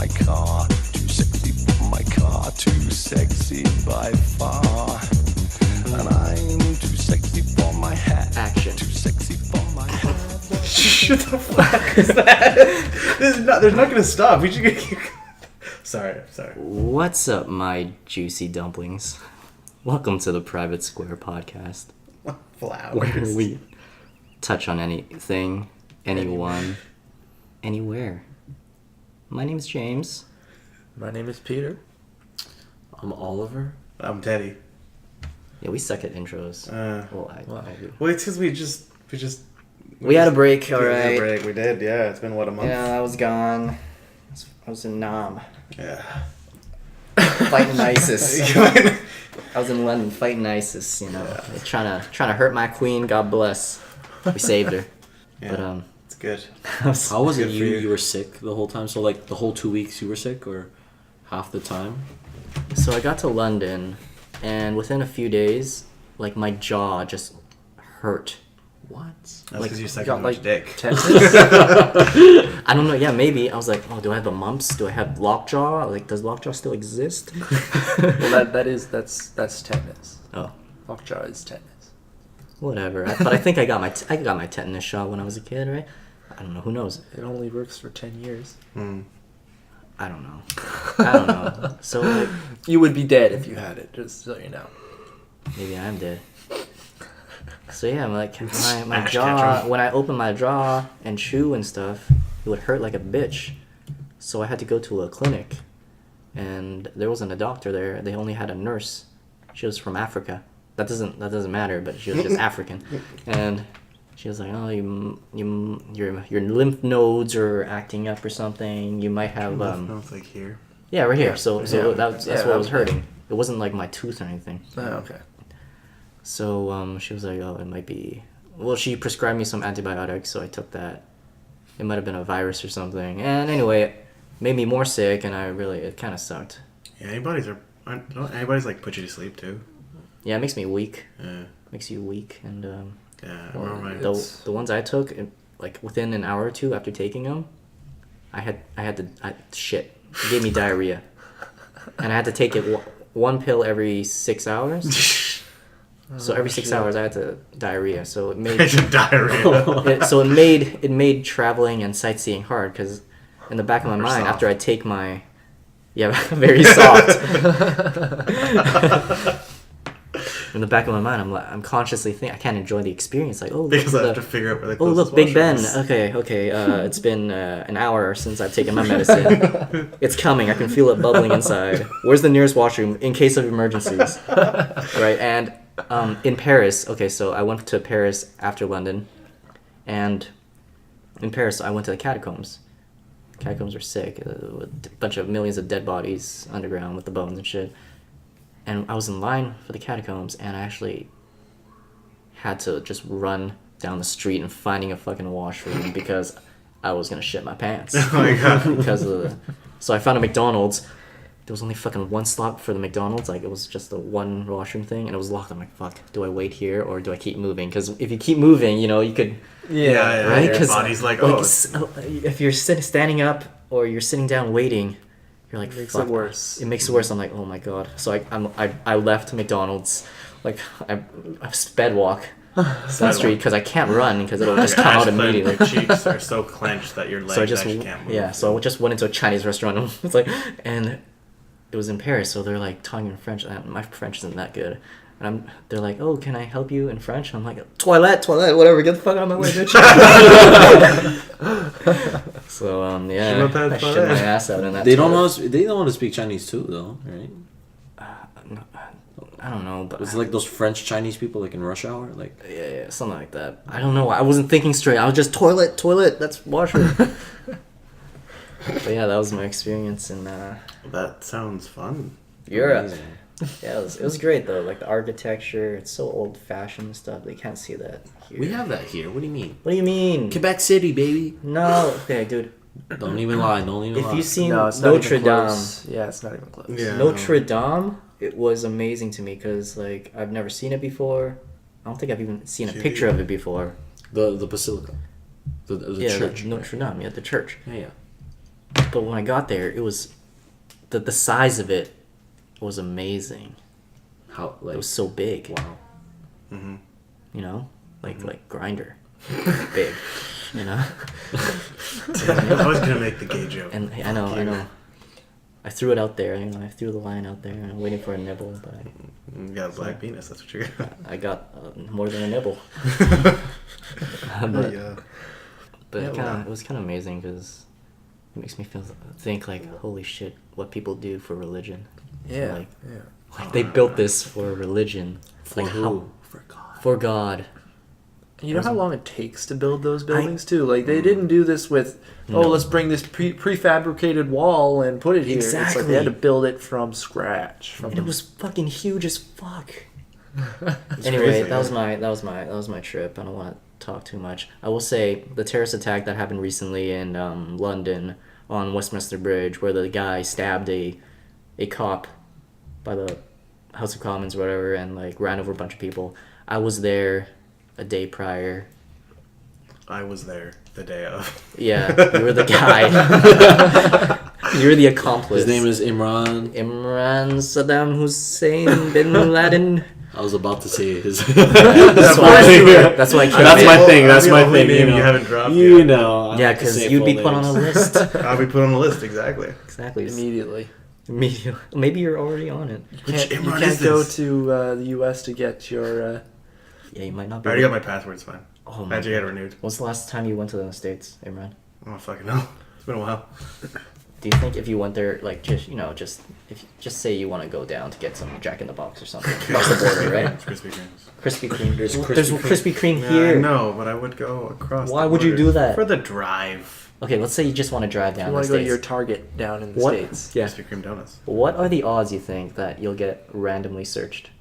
my car, too sexy for my car, too sexy by far. And I'm too sexy for my hat. Action. Too sexy for my hat. Shut the fuck is that? There's not gonna stop. We should get. Sorry. What's up, my juicy dumplings? Welcome to the Private Square podcast, Flowers. where we touch on anything, anyone, anywhere. My name's James. My name is Peter. I'm Oliver. I'm Teddy. Yeah, we suck at intros. I do. Well, it's because we just. We had a break, We had a alright. break. We did. Yeah, it's been what, a month. Yeah, I was gone. I was in Nam. Yeah. Fighting ISIS. I was in London fighting ISIS, you know. Yeah. Trying to hurt my queen, God bless. We saved her. Yeah, But it's good. How was it Good for you. you were sick the whole time? So like the whole 2 weeks you were sick or half the time? So I got to London, and within a few days, like my jaw just hurt. What? That's Like, because you're sucking got, too much like, dick. I don't know. Yeah, maybe. I was like, oh, do I have the mumps? Do I have lockjaw? Like, does lockjaw still exist? Well, that's tetanus. Oh, Lockjaw is tetanus. whatever. But I think I got my tetanus shot when I was a kid, right? I don't know. Who knows? It only works for 10 years. I don't know. So like, You would be dead if you had it, just so you know. maybe I am dead. So yeah, I'm like my Smash jaw. ketchup. When I open my jaw and chew and stuff, it would hurt like a bitch. So I had to go to a clinic, and there wasn't a doctor there. They only had a nurse. She was from Africa. That doesn't matter, but she was just African, and she was like, "Oh, your lymph nodes are acting up or something. You might have No, it's like here. yeah, right here. So Yeah. that's Yeah, what was okay. hurting. It wasn't like my tooth or anything. Oh, okay. So she was like, oh, it might be... Well, she prescribed me some antibiotics, so I took that. It might have been a virus or something. And anyway, it made me more sick, and it kind of sucked. Yeah, don't antibodies like put you to sleep too. Yeah, it makes me weak. Yeah. Makes you weak. And Yeah, I remember my. the ones I took, like within an hour or two after taking them, I had to shit. It gave me diarrhea. And I had to take it one pill every 6 hours. So every 6 hours I had to diarrhea. So it made diarrhea. it made traveling and sightseeing hard because in the back of my mind, soft. after I take my very soft. In the back of my mind, I'm consciously thinking I can't enjoy the experience. Like, oh, Because look, I have to figure out where the oh closest look, Big Ben. washroom is. Okay. It's been an hour since I've taken my medicine. It's coming. I can feel it bubbling inside. Where's the nearest washroom in case of emergencies? Right, and in Paris. Okay, so I went to Paris after London, and in Paris I went to the catacombs. Catacombs are sick. With a bunch of millions of dead bodies underground with the bones and shit. And I was in line for the catacombs, and I actually had to just run down the street and finding a fucking washroom because I was gonna shit my pants. Oh my god. Because of the... So I found a McDonald's. There was only fucking one slot for the McDonald's. Like, it was just the one washroom thing, and it was locked. I'm like, fuck, do I wait here or do I keep moving? Because if you keep moving, you know, you could... Yeah, right? your 'Cause, body's like, if you're standing up or you're sitting down waiting, you're like, It makes fuck. it worse. It makes it worse. I'm like, oh my god. So I left McDonald's, like I sped walk down the street because I can't run because it'll just come out immediately. Your cheeks are so clenched that your legs So I just actually can't move. yeah. So I just went into a Chinese restaurant. And it's like, and it was in Paris, so they're like talking in French. And my French isn't that good. And they're like, oh, can I help you in French? I'm like, toilet, whatever, get the fuck out of my way, bitch. So, yeah, I shit my ass out in that They don't toilet. know. They don't want to speak Chinese too, though, right? I don't know, but... It's like those French Chinese people, like in Rush Hour, like. Yeah, something like that. I don't know, I wasn't thinking straight. I was just toilet, that's washroom. But yeah, that was my experience in That sounds fun. Europe. Amazing. Yeah, it was great though. Like the architecture, it's so old fashioned and stuff. They can't see that here. We have that here. What do you mean? What do you mean? Quebec City, baby. No, okay, dude. Don't even lie. Don't even lie. If you've seen No, it's not Notre even Dame, close. Yeah, it's not even close. Yeah. Notre Dame, it was amazing to me because like I've never seen it before. I don't think I've even seen a picture of it before. The basilica, the yeah, church. Notre Dame, yeah, the church. Yeah, yeah. But when I got there, it was the size of it was amazing. How like It was so big. wow. You know, like Grinder, big. You know. I was gonna make the gay joke. And I know. I threw it out there. You know, I threw the line out there, and I'm waiting for a nibble, but You got a black penis. That's what you're gonna. I got more than a nibble. Yeah. But Yeah, wow. it was kind of amazing because it makes me think like, holy shit, what people do for religion. Yeah. Like, Yeah. like they built this for religion. For like who? how? For God. For God. You know how long it takes to build those buildings too? Like they didn't do this with let's bring this prefabricated wall and put it here. It's like they had to Exactly. build it from scratch. And it was fucking huge as fuck. It's Anyway, crazy, that was yeah. my trip. I don't want to talk too much. I will say the terrorist attack that happened recently in London on Westminster Bridge, where the guy stabbed a cop by the House of Commons or whatever, and like ran over a bunch of people. I was there a day prior. I was there the day of. Yeah, you were the guy. You were the accomplice. His name is Imran. Imran Saddam Hussein bin Laden. I was about to say his. That's why I That's kept my it. thing. That's the my only thing. name You you know. haven't dropped You yet. know. I Yeah, have to because say you'd be full put on a names. list. I'll be put on the list exactly. Exactly. Immediately. Maybe you're already on it. You can't Imran is go this? to the U.S. to get your. Yeah, you might not I be. already got my passport. It's fine. Oh I my had to get it God. renewed. When's the last time you went to the States, Imran? I don't fucking know. It's been a while. Do you think if you went there, like, just say you want to go down to get some Jack in the Box or something across the border, right? It's Krispy Kremes. Krispy Kreme. There's There's Krispy Krispy Kreme Yeah, here. I know, but I would go across. Why the would you border do that? For the drive. Okay, let's say you just want to drive down You the want to go to States. your Target down in the What? States. Yeah. Krispy Kreme donuts. What are the odds you think that you'll get randomly searched,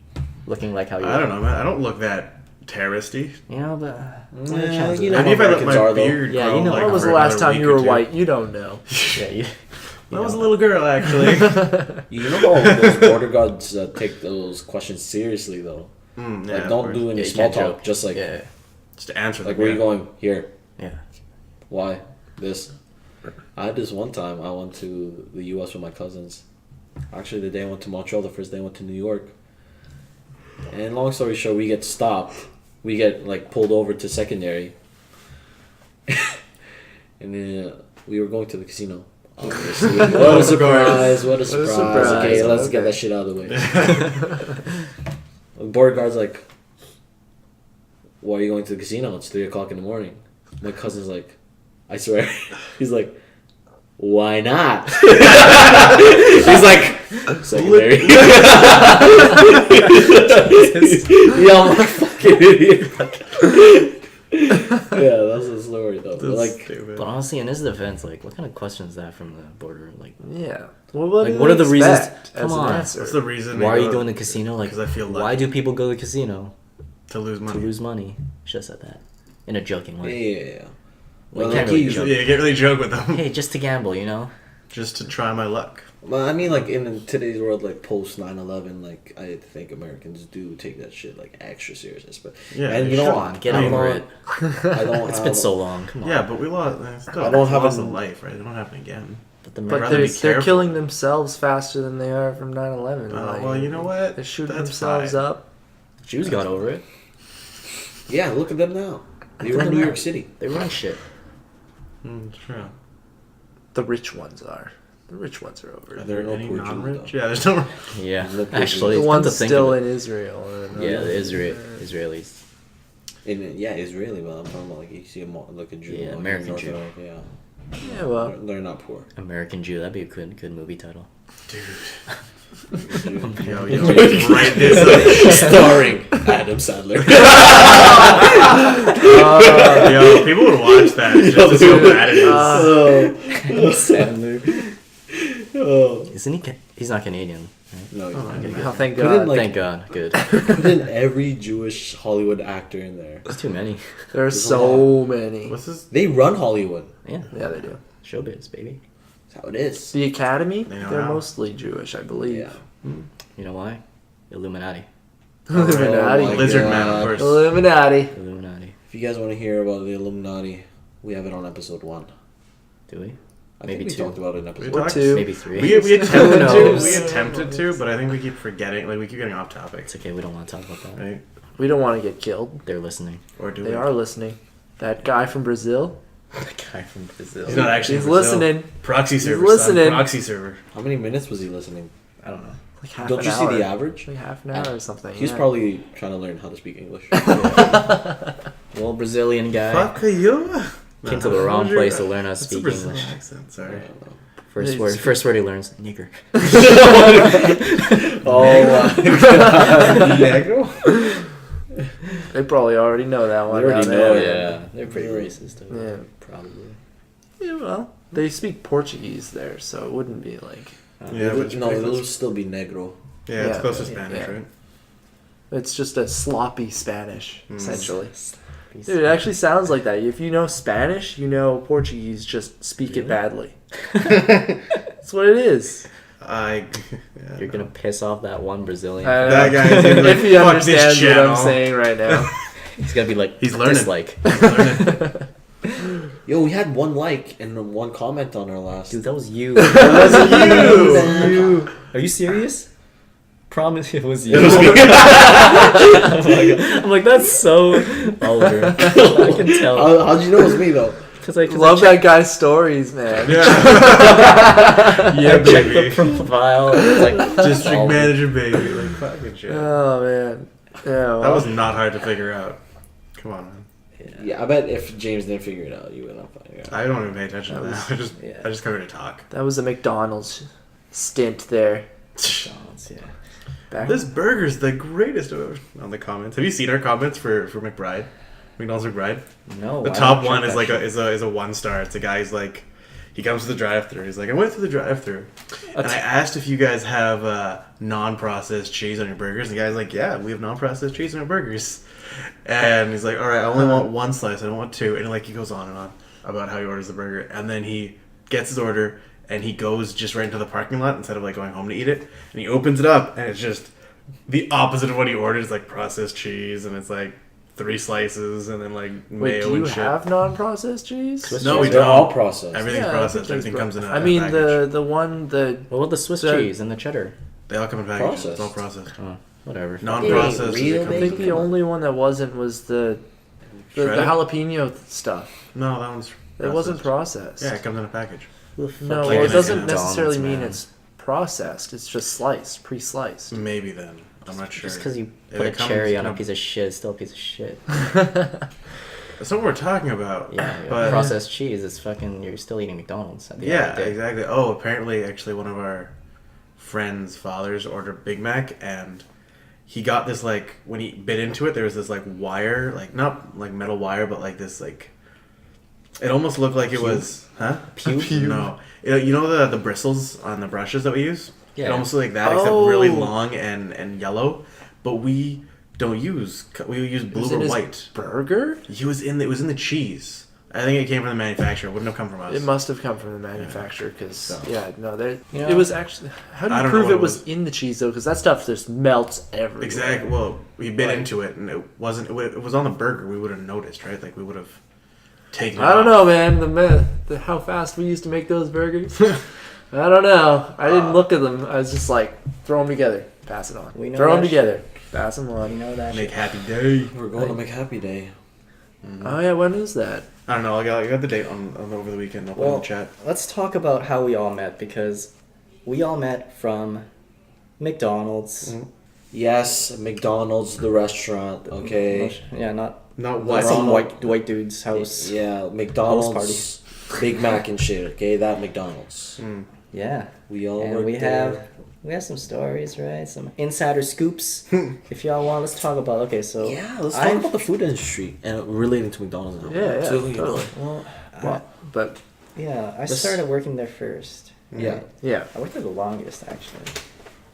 looking like how you? I don't know, man. I don't look that terroristy. You know, but what are the Yeah, chances? you know Maybe if I let Americans my are, though. beard Yeah, grow, you know- like, When was for the last another time you week or were two. white? You don't know. Yeah, you. I was a little girl, actually. You know how those border guards take those questions seriously, though. Yeah, Like, of don't course. do any Yeah, you small can't talk. joke. Just like, Yeah, Just to answer like them, where you yeah. going? Here. yeah. Why? This. I had this one time. I went to the U.S. with my cousins. Actually, the day I went to Montreal, the first day I went to New York. And long story short, we get stopped. We get like pulled over to secondary. And then we were going to the casino. Obviously. What a surprise! What a surprise! surprise, Okay, let's get okay. that shit out of the way. The border guard's like, "Why are you going to the casino? It's 3:00 in the morning." My cousin's like, "I swear," he's like, "Why not?" He's like, "Secondary." Yeah, I'm like, fucking idiot. Yeah, that's the story though. But, like, Stupid. But honestly, in his defense, like, what kind of question is that from the border? Like, Yeah. Like, what are the reasons- come on. What's the reason? why are they you go going to the casino? Like, 'cause I feel why lucky. do people go to the casino? to lose money? To lose money. Should have said that in a joking yeah, way. yeah, yeah. Well, Well, can't like, really he- joke. Yeah, you can't really joke with them. Hey, just to gamble, you know? Just to try my luck. Well, I mean, like in today's world, like post 9/11, like I think Americans do take that shit like extra serious. But Yeah, and you sure. know, Come on, get I over don't- it. I don't. It's have- been so long. Come on. Yeah, but we lost. Still, I don't have lost a- a life, right? It don't happen again. But the But rather they're, be they're careful. killing themselves faster than they are from 9/11. Well, you know what? They're shooting That's themselves fine. up. Jews got over it. Yeah, look at them now. They Look at run them New now. York City. They run shit. True. The rich ones are. The rich ones are over. There are no Any poor Jews, non-rich? though. Yeah, there's no. Yeah. Look at Actually, The come ones to think still of it. in Israel. Yeah, the Israelis. Yeah, Israeli, but I'm talking about like you see a like a Jew. Yeah, like, in American North Jew. America, yeah, Yeah, well, they're not poor. American Jew. That'd be a good movie title. Dude. Jew. Yo, write this Starring Adam Sandler. up. Yo, people would watch that just to see how bad it is. Sandler. Oh. Isn't he? He's not Canadian. Right? No, he's not. Okay, oh, good. thank Couldn't, God. like- Thank God. Good. Put in every Jewish Hollywood actor in there. There's too many. There are There's a so many. What's this? They run Hollywood. Yeah. Yeah, they do. Showbiz, baby. That's how it is. The Academy, They know they're how. mostly Jewish, I believe. Yeah. You know why? Illuminati. Illuminati. Oh my Lizard God. Man, of course. Illuminati. Illuminati. If you guys want to hear about the Illuminati, we have it on episode 1. Do we? I Maybe think we two. talked about it in episode. We Or talked- two. Maybe 3. We attempted to. knows? We attempted to, but I think we keep forgetting. Like we keep getting off topic. It's okay. We don't want to talk about that. Right? We don't want to get killed. They're listening. Or do They we? are listening. That guy from Brazil. The guy from Brazil. He's not actually. He's in Brazil. listening. Proxy He's server. listening. Son. Proxy server. How many minutes was he listening? I don't know. Like half Don't an you see hour. the average? Like half an hour or something. He's yeah. probably trying to learn how to speak English. Well, Brazilian guy Fuck you. came to the wrong place to learn how to That's a speak Brazilian English. accent. Sorry. First word he learns, nigger. Negro. They probably already know that They one. already down know, there. yeah. They're pretty racist. Yeah. Probably. Yeah, well, they speak Portuguese there, so it wouldn't be like. Yeah, but it's no, pretty it'll close. still be negro. Yeah, it's Yeah, close to yeah, Spanish, yeah. right? It's just a sloppy Spanish, Mm. essentially. Dude, it actually sounds like that. If you know Spanish, you know Portuguese, just speak it badly. That's what it is. Yeah, You're gonna piss off that one Brazilian. I don't That know. guy is gonna be like, if he "Fuck this understands what channel." I'm saying right now. He's gonna be like, He's learning. dislike. Yo, we had 1 like and 1 comment on our last. Dude, that was you. That was you. Are you serious? Promise it was you. It was me. I'm like, that's so vulgar. I can tell. How'd you know it was me though? Cause I Love that guy's stories, man. Yeah, checked the baby. profile. It's like District all- manager, baby. Like fucking shit. Oh man. Yeah. Well, That was not hard to figure out. Come on, man. Yeah, I bet if James didn't figure it out, you would not find it out. I don't even pay attention to That that. yeah. I just come here to talk. that was a McDonald's stint there. Yeah. Back This burger's the greatest on the comments. Have you seen our comments for McBride? McDonald's McBride? No. The I top don't one check is that like shit. is a 1-star. It's a guy who's like, he comes to the drive-thru. He's like, I went through the drive-thru, and I asked if you guys have non-processed cheese on your burgers. And the guy's like, yeah, we have non-processed cheese on our burgers. And he's like, all right, I only want 1 slice. I don't want 2. And like he goes on and on about how he orders the burger, and then he gets his order and he goes just right into the parking lot instead of like going home to eat it. And he opens it up, and it's just the opposite of what he ordered. It's like processed cheese, and it's like 3 slices, and then like Wait, mayo do you and shit. have non-processed cheese? Swiss No, cheese? we They're don't. all processed. Everything's Yeah, I processed. think Everything there's comes in a I mean package. the one the What about the Swiss The- cheese and the cheddar? They all come in packages. It's all Processed. processed. Oh, whatever. Non-processed. It ain't they real, come I in- think the only one that wasn't was the Shredded? jalapeno stuff. No, that one's. It wasn't processed. Yeah, it comes in a package. No, Like well, in it a doesn't McDonald's, necessarily mean man. it's processed. It's just sliced, pre-sliced. Maybe then. I'm not sure. Just because you If put a it comes- cherry on a piece of shit, it's still a piece of shit. That's not what we're talking about. Yeah, but processed cheese is fucking. You're still eating McDonald's. At the end yeah, of the day. exactly. Oh, apparently, actually, one of our friends' fathers ordered Big Mac, and he got this like when he bit into it, there was this like wire, like not like metal wire, but like this like. It almost looked like it was, huh? Pube? No, you know the bristles on the brushes that we use. Yeah. It almost looked like that, except really Oh. long and yellow. But we don't use. We use It blue was in or his white. burger? It was in the cheese. I think it came from the manufacturer. It wouldn't have come from us. It must have come from the manufacturer because So. Yeah. it was actually. How do I you don't know prove what it it was was. in the cheese though? Because that stuff just melts everywhere. Exactly. Well, we bit Like- into it, and it wasn't. It was on the burger. We would have noticed, right? Like we would have taken. It I don't off. know, man. The how fast we used to make those burgers. I don't know. I didn't look at them. I was just like, throw them together, pass it on. We know Throw them that together, pass them You on. know that Make shit. happy day. We're going to make Happy Day. Oh yeah, when is that? I don't know. I got the date on over the weekend. I'll put it in Well, the chat. let's talk about how we all met because we all met from McDonald's. Yes, McDonald's, the restaurant, okay? Yeah, not No, like what? some white dude's house. Yeah, McDonald's, Big Mac and shit, okay? That McDonald's. Mm. Yeah. We all And worked we there. have some stories, right? Some insider scoops. If y'all want, let's talk about. Okay, so Yeah, let's talk about the food industry and relating to McDonald's. now. Yeah, yeah, So, you know, totally. Well, Well, but yeah, I This- started working there first. yeah. yeah, I worked there the longest, actually.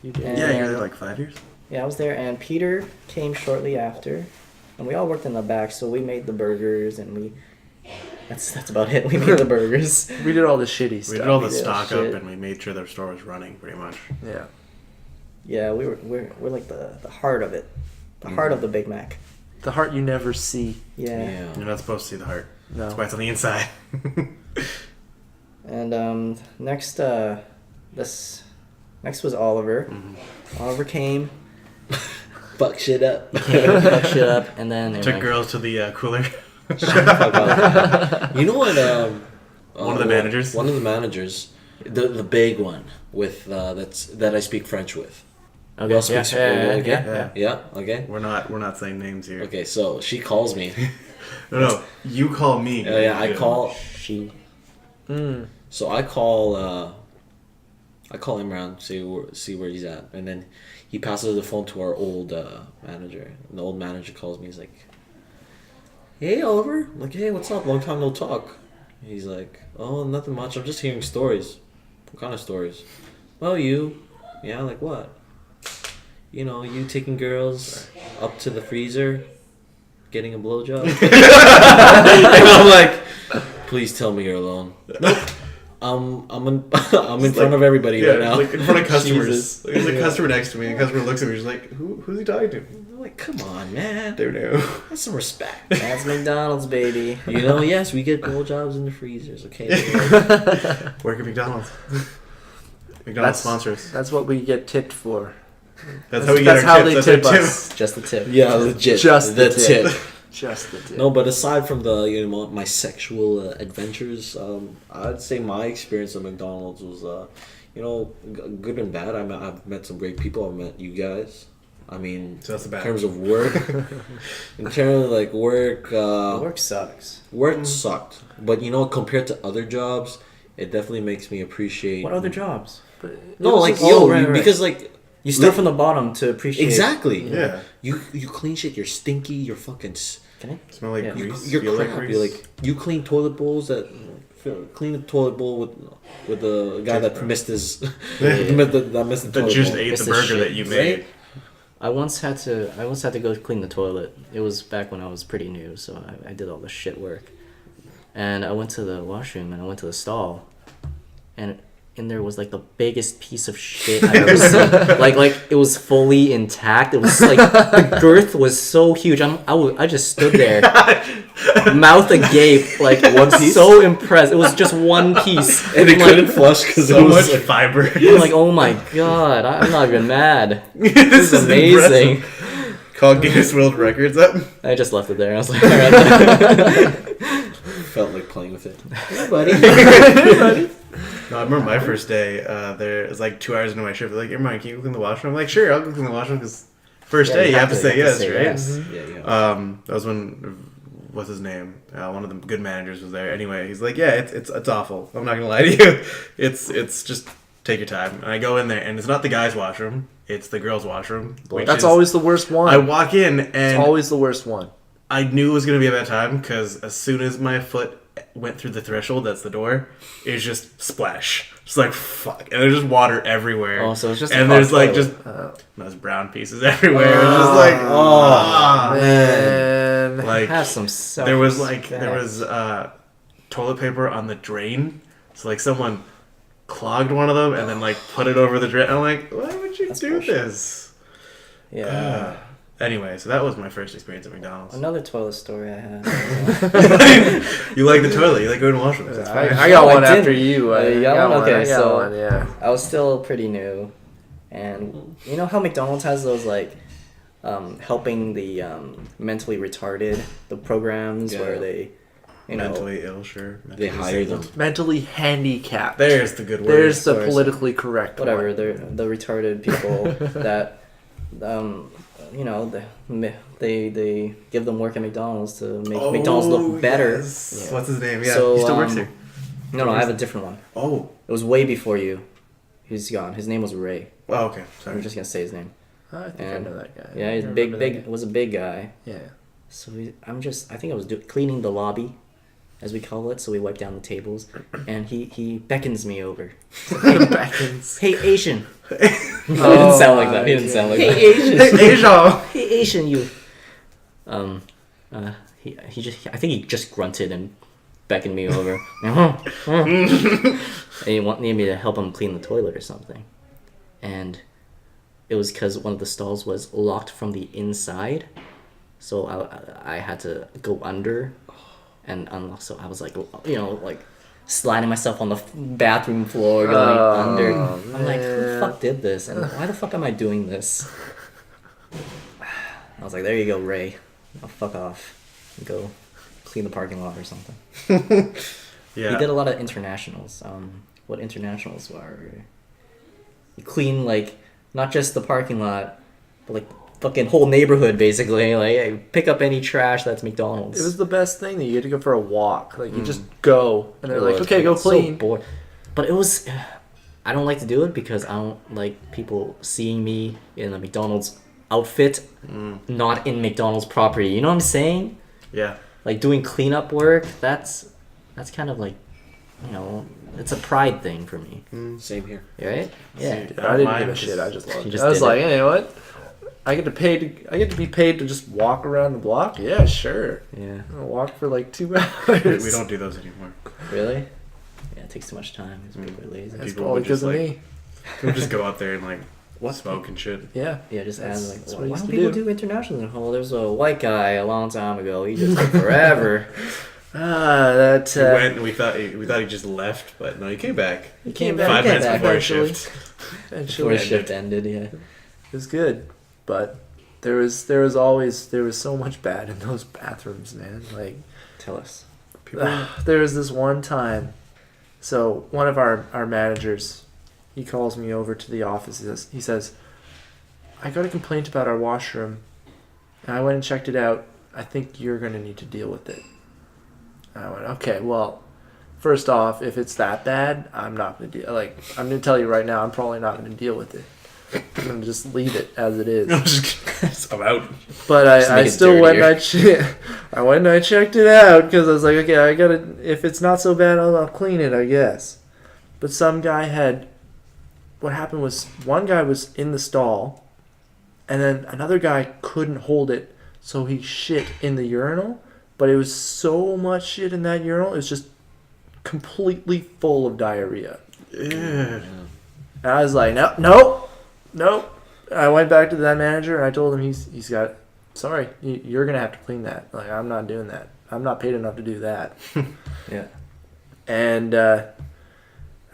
you did. And- Yeah, you were there like 5 years. Yeah, I was there, and Peter came shortly after, and we all worked in the back. So we made the burgers, and that's about it. We made the burgers. We did all the shitty We stuff. did all the did stock shit. up, and we made sure their store was running pretty much. Yeah. Yeah, we're like the heart of it, the heart of the Big Mac. The heart you never see. Yeah. Yeah. You're not supposed to see the heart. No. That's why it's on the inside. And next was Oliver. Oliver came, Fuck shit up. fucked shit up, and then they Took went, girls to the cooler. You know what? One of the managers? One of the managers, the big one with that I speak French with. Okay, Well, speaks- okay. yeah. Yeah. Okay. We're not saying names here. Okay. So she calls me. No, you call me. Yeah. I call. She. So I call Imran, see where he's at, and then he passes the phone to our old manager. And the old manager calls me. He's like, "Hey, Oliver." I'm like, "Hey, what's up? Long time no talk." He's like, "Oh, nothing much. I'm just hearing stories." What kind of stories? Well, you. Yeah, like what? You know, you taking girls up to the freezer, getting a blowjob. And I'm like, please tell me you're alone. Nope. I'm in front of everybody right now. Like in front of customers. Jesus. There's a customer next to me, and the customer looks at me. She's like, "Who's he talking to?" I'm like, come on, man. Don't know. Have some respect. That's McDonald's, baby. You know, yes, we get blowjobs in the freezers, okay? Work at McDonald's. McDonald's sponsors. That's what we get tipped for. That's how we get That's our how tips. they That's our tip tips. us. Just the tip. Yeah, legit. Just the the tip. tip. Just the tip. No, but aside from the my sexual adventures, I'd say my experience at McDonald's was good and bad. I've met some great people. I've met you guys. I mean, So that's the bad. in terms of work, in terms of like work, Work sucks. work sucked. But compared to other jobs, it definitely makes me appreciate. What other jobs? No, like right. because like You start from the bottom to appreciate. exactly. Yeah. You clean shit. You're stinky. You're fucking. Can I? Smell like Yeah. grease. You're feel crap. like grease. You're like you clean toilet bowls clean the toilet bowl with the guy that missed his that missed the that toilet just bowl. ate It's the the burger shit, that you made. right? I once had to go clean the toilet. It was back when I was pretty new, so I did all the shit work. And I went to the washroom and I went to the stall, and in there was like the biggest piece of shit I've ever seen. like it was fully intact. It was like the girth was so huge. I just stood there, mouth agape, like One piece? so impressed. It was just one piece, And it like, couldn't flush because So it much was like, fiber. I'm like, oh my god, I'm not even mad. This is amazing. impressive. Called Guinness World Records up. I just left it there. I was like, alright. felt like playing with it. Hey, buddy. No, I remember my first day. There it was like 2 hours into my shift. They're like, "Hey, Ryan, can you go clean the washroom?" I'm like, "Sure, I'll go clean the washroom." Because first day, you have to say yes, right? yes. Yeah. That was when what's his name? One of the good managers was there. Anyway, he's like, "Yeah, it's awful. I'm not gonna lie to you. It's just take your time." And I go in there, and it's not the guys' washroom. It's the girls' washroom. which That's is- always the worst one. I walk in, It's and always the worst one. I knew it was gonna be a bad time because as soon as my foot went through the threshold, that's the door, it was just splash. Just like fuck, and there's just water everywhere. Oh, so it's just a and hot there's like toilet. just those brown pieces everywhere. It's just like Man. like Have some self. there was toilet paper on the drain, so like someone clogged one of them and then like put it over the drain. I'm like, why would you do bullshit. this? Yeah. Anyway, so that was my first experience at McDonald's. Another toilet story I had. You like the toilet? You like going to washrooms? That's fine. I got Oh, I one did. after you. I You got got one? one. Okay, I got so- one, yeah. I was still pretty new, and you know how McDonald's has those like helping the mentally retarded, the programs Yeah. where they, you know, Mentally ill, sure. They hire them. Mentally handicapped. There's the good word. There's the Sorry, politically correct whatever, one. they're the retarded people that you know, they give them work at McDonald's to make McDonald's look better. Yes. Yeah. What's his name? Yeah, So, he still works here. No, I have a different one. Oh, It was way before you. He's gone. His name was Ray. oh, okay. I'm Sorry. just gonna say his name. I think And- I know that guy. Yeah, he's I big. remember that guy. Was a big guy. Yeah. So I think I was cleaning the lobby, as we call it. So we wipe down the tables, and he beckons me over. Beckons. Hey Asian. He Oh, didn't sound like that. He didn't sound like that. Asian. Asia. Hey Asian, you. He just. I think he just grunted and beckoned me over. And he wanted me to help him clean the toilet or something, and it was because one of the stalls was locked from the inside, so I had to go under and unlock. So I was like, sliding myself on the bathroom floor, going under. I'm like, who the man. fuck did this? And why the fuck am I doing this? I was like, there you go, Ray. I'll fuck off. Go clean the parking lot or something. Yeah. He did a lot of internationals. What internationals were? You clean, like, not just the parking lot, but, like, fucking whole neighborhood, basically. Like, hey, pick up any trash that's McDonald's. It was the best thing that you get to go for a walk. Like you just go, and they're It like, was. "Okay, go So clean." bored. But it was... I don't like to do it because I don't like people seeing me in a McDonald's outfit, not in McDonald's property. You know what I'm saying? Yeah. Like, doing cleanup work, that's kind of like, you know, it's a pride thing for me. Same here. Right? Yeah. See, I didn't mine give a just- shit. I just loved You it. just I was did like, it. hey, you know what? I get to be paid to just walk around the block. Yeah, sure. Yeah. I'll walk for like 2 hours. We don't do those anymore. Really? Yeah, it takes too much time. It's people are lazy. That's People probably would just, because of like- me. We'll just go out there and like smoke and shit. Yeah. Yeah, just add like, that's what I why used don't to people do. do international? Oh, there's a white guy a long time ago. He just took forever. That. We went and we thought he just left, but no, he came back. He came 5 back. minutes before his eventually. shift. Before Eventually, his shift ended, yeah. it was good, but there was so much bad in those bathrooms, man. Like Tell us. there was this one time. So one of our managers, he calls me over to the office. He says, "I got a complaint about our washroom, and I went and checked it out. I think you're going to need to deal with it." And I went, "Okay, well, first off, if it's that bad, I'm not going to deal. Like, I'm going to tell you right now, I'm probably not going to deal with it. I'm going to just leave it as it is." I'm out. But Just I make it still went and dirtier. I went and I checked it out because I was like, okay, I gotta. If it's not so bad, I'll clean it, I guess. But some guy had. What happened was one guy was in the stall, and then another guy couldn't hold it, so he shit in the urinal. But it was so much shit in that urinal, it was just completely full of diarrhea. Yeah. And I was like, no. I went back to that manager and I told him he's got. Sorry, you're gonna have to clean that. Like, I'm not doing that. I'm not paid enough to do that. Yeah. And that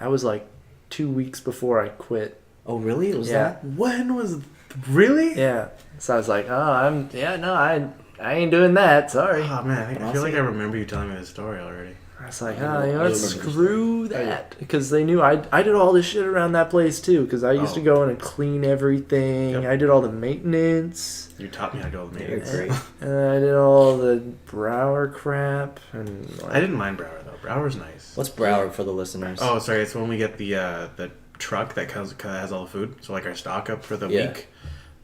was like 2 weeks before I quit. Oh, really? Was Yeah. that? When was really? Yeah. So I was like, I ain't doing that. Sorry. Oh man, I But feel like I also- remember you telling me this story already. I was like, I you know remember what? this. Screw that. Because they knew I did all this shit around that place too. Because I used to Oh. go in and clean everything. Yep. I did all the maintenance. You taught me how to do all the You're maintenance. great. And I did all the Brower crap. And like, I didn't mind Brower though. Brower's nice. What's Broward for the listeners? Oh, sorry. It's when we get the truck that has all the food. So like our stock up for the Yeah. week,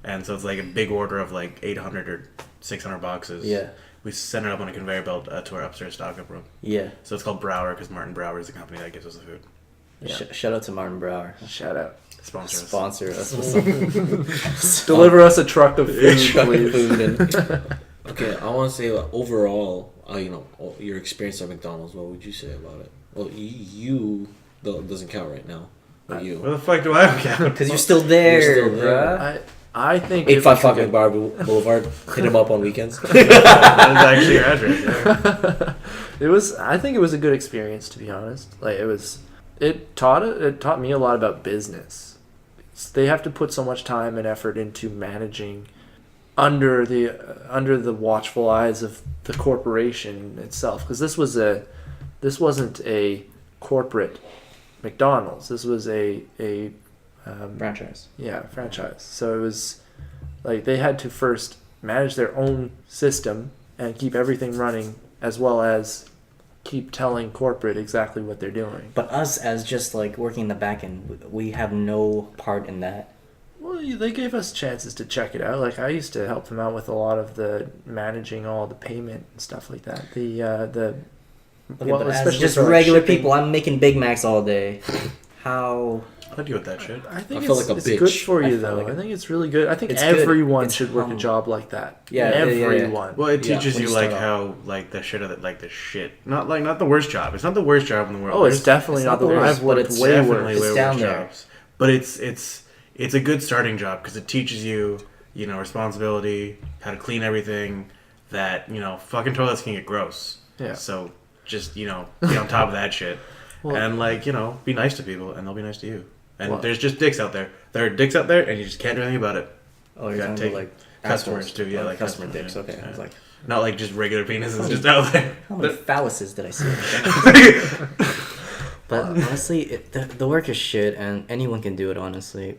and so it's like a big order of like 800 or 600 boxes. Yeah. We send it up on a conveyor belt to our upstairs stock up room. Yeah. So it's called Brower because Martin Brower is the company that gives us the food. Yeah. Shout out to Martin Brower. Shout out. Sponsor us. Sponsor us with some Deliver us a truck of food, please. food and Okay, I want to say overall, your experience at McDonald's. What would you say about it? Well, you doesn't count right now. But you. Where the fuck do I count? because you're still there, You're still there. bruh. I think 855 McBar Boulevard. Hit him up on weekends. That is actually your address. Yeah. I think it was a good experience, to be honest. Like it taught me a lot about business. They have to put so much time and effort into managing under the watchful eyes of the corporation itself, because this wasn't a corporate McDonald's. This was a Franchise. franchise. So it was like they had to first manage their own system and keep everything running, as well as keep telling corporate exactly what they're doing. But us, as just like working the back end, we have no part in that. Well, they gave us chances to check it out. Like, I used to help them out with a lot of the managing all the payment and stuff like that. Okay, but as just for, like, regular shipping. people, I'm making Big Macs all day. How? I deal with that shit. I think I feel it's, like a it's bitch. good for I you, feel though. like I think it's really good. I think It's good. everyone It's should work a humble. job like that. Yeah, yeah, yeah, yeah. Everyone. Well, it Yeah, teaches when you you like start how like the shit of it, like the shit. Not the worst job. It's not the worst job in the world. Oh, it's There's definitely it's not not the the worst. worst, I've but worked it's way definitely worse. It's way down worse there. jobs. But it's a good starting job because it teaches you, responsibility, how to clean everything. That fucking toilets can get gross. Yeah. So just be on top of that shit. Well- and like be nice to people, and they'll be nice to you. And Well- there's just dicks out there. There are dicks out there, and you just can't do anything about it. Oh, you're You gotta talking about take like customers assholes. too. Yeah, Oh, like customer customers, dicks. yeah. Okay, I was like, Not like just regular penises just out there. how many phalluses did I see? But honestly, the work is shit, and anyone can do it. Honestly,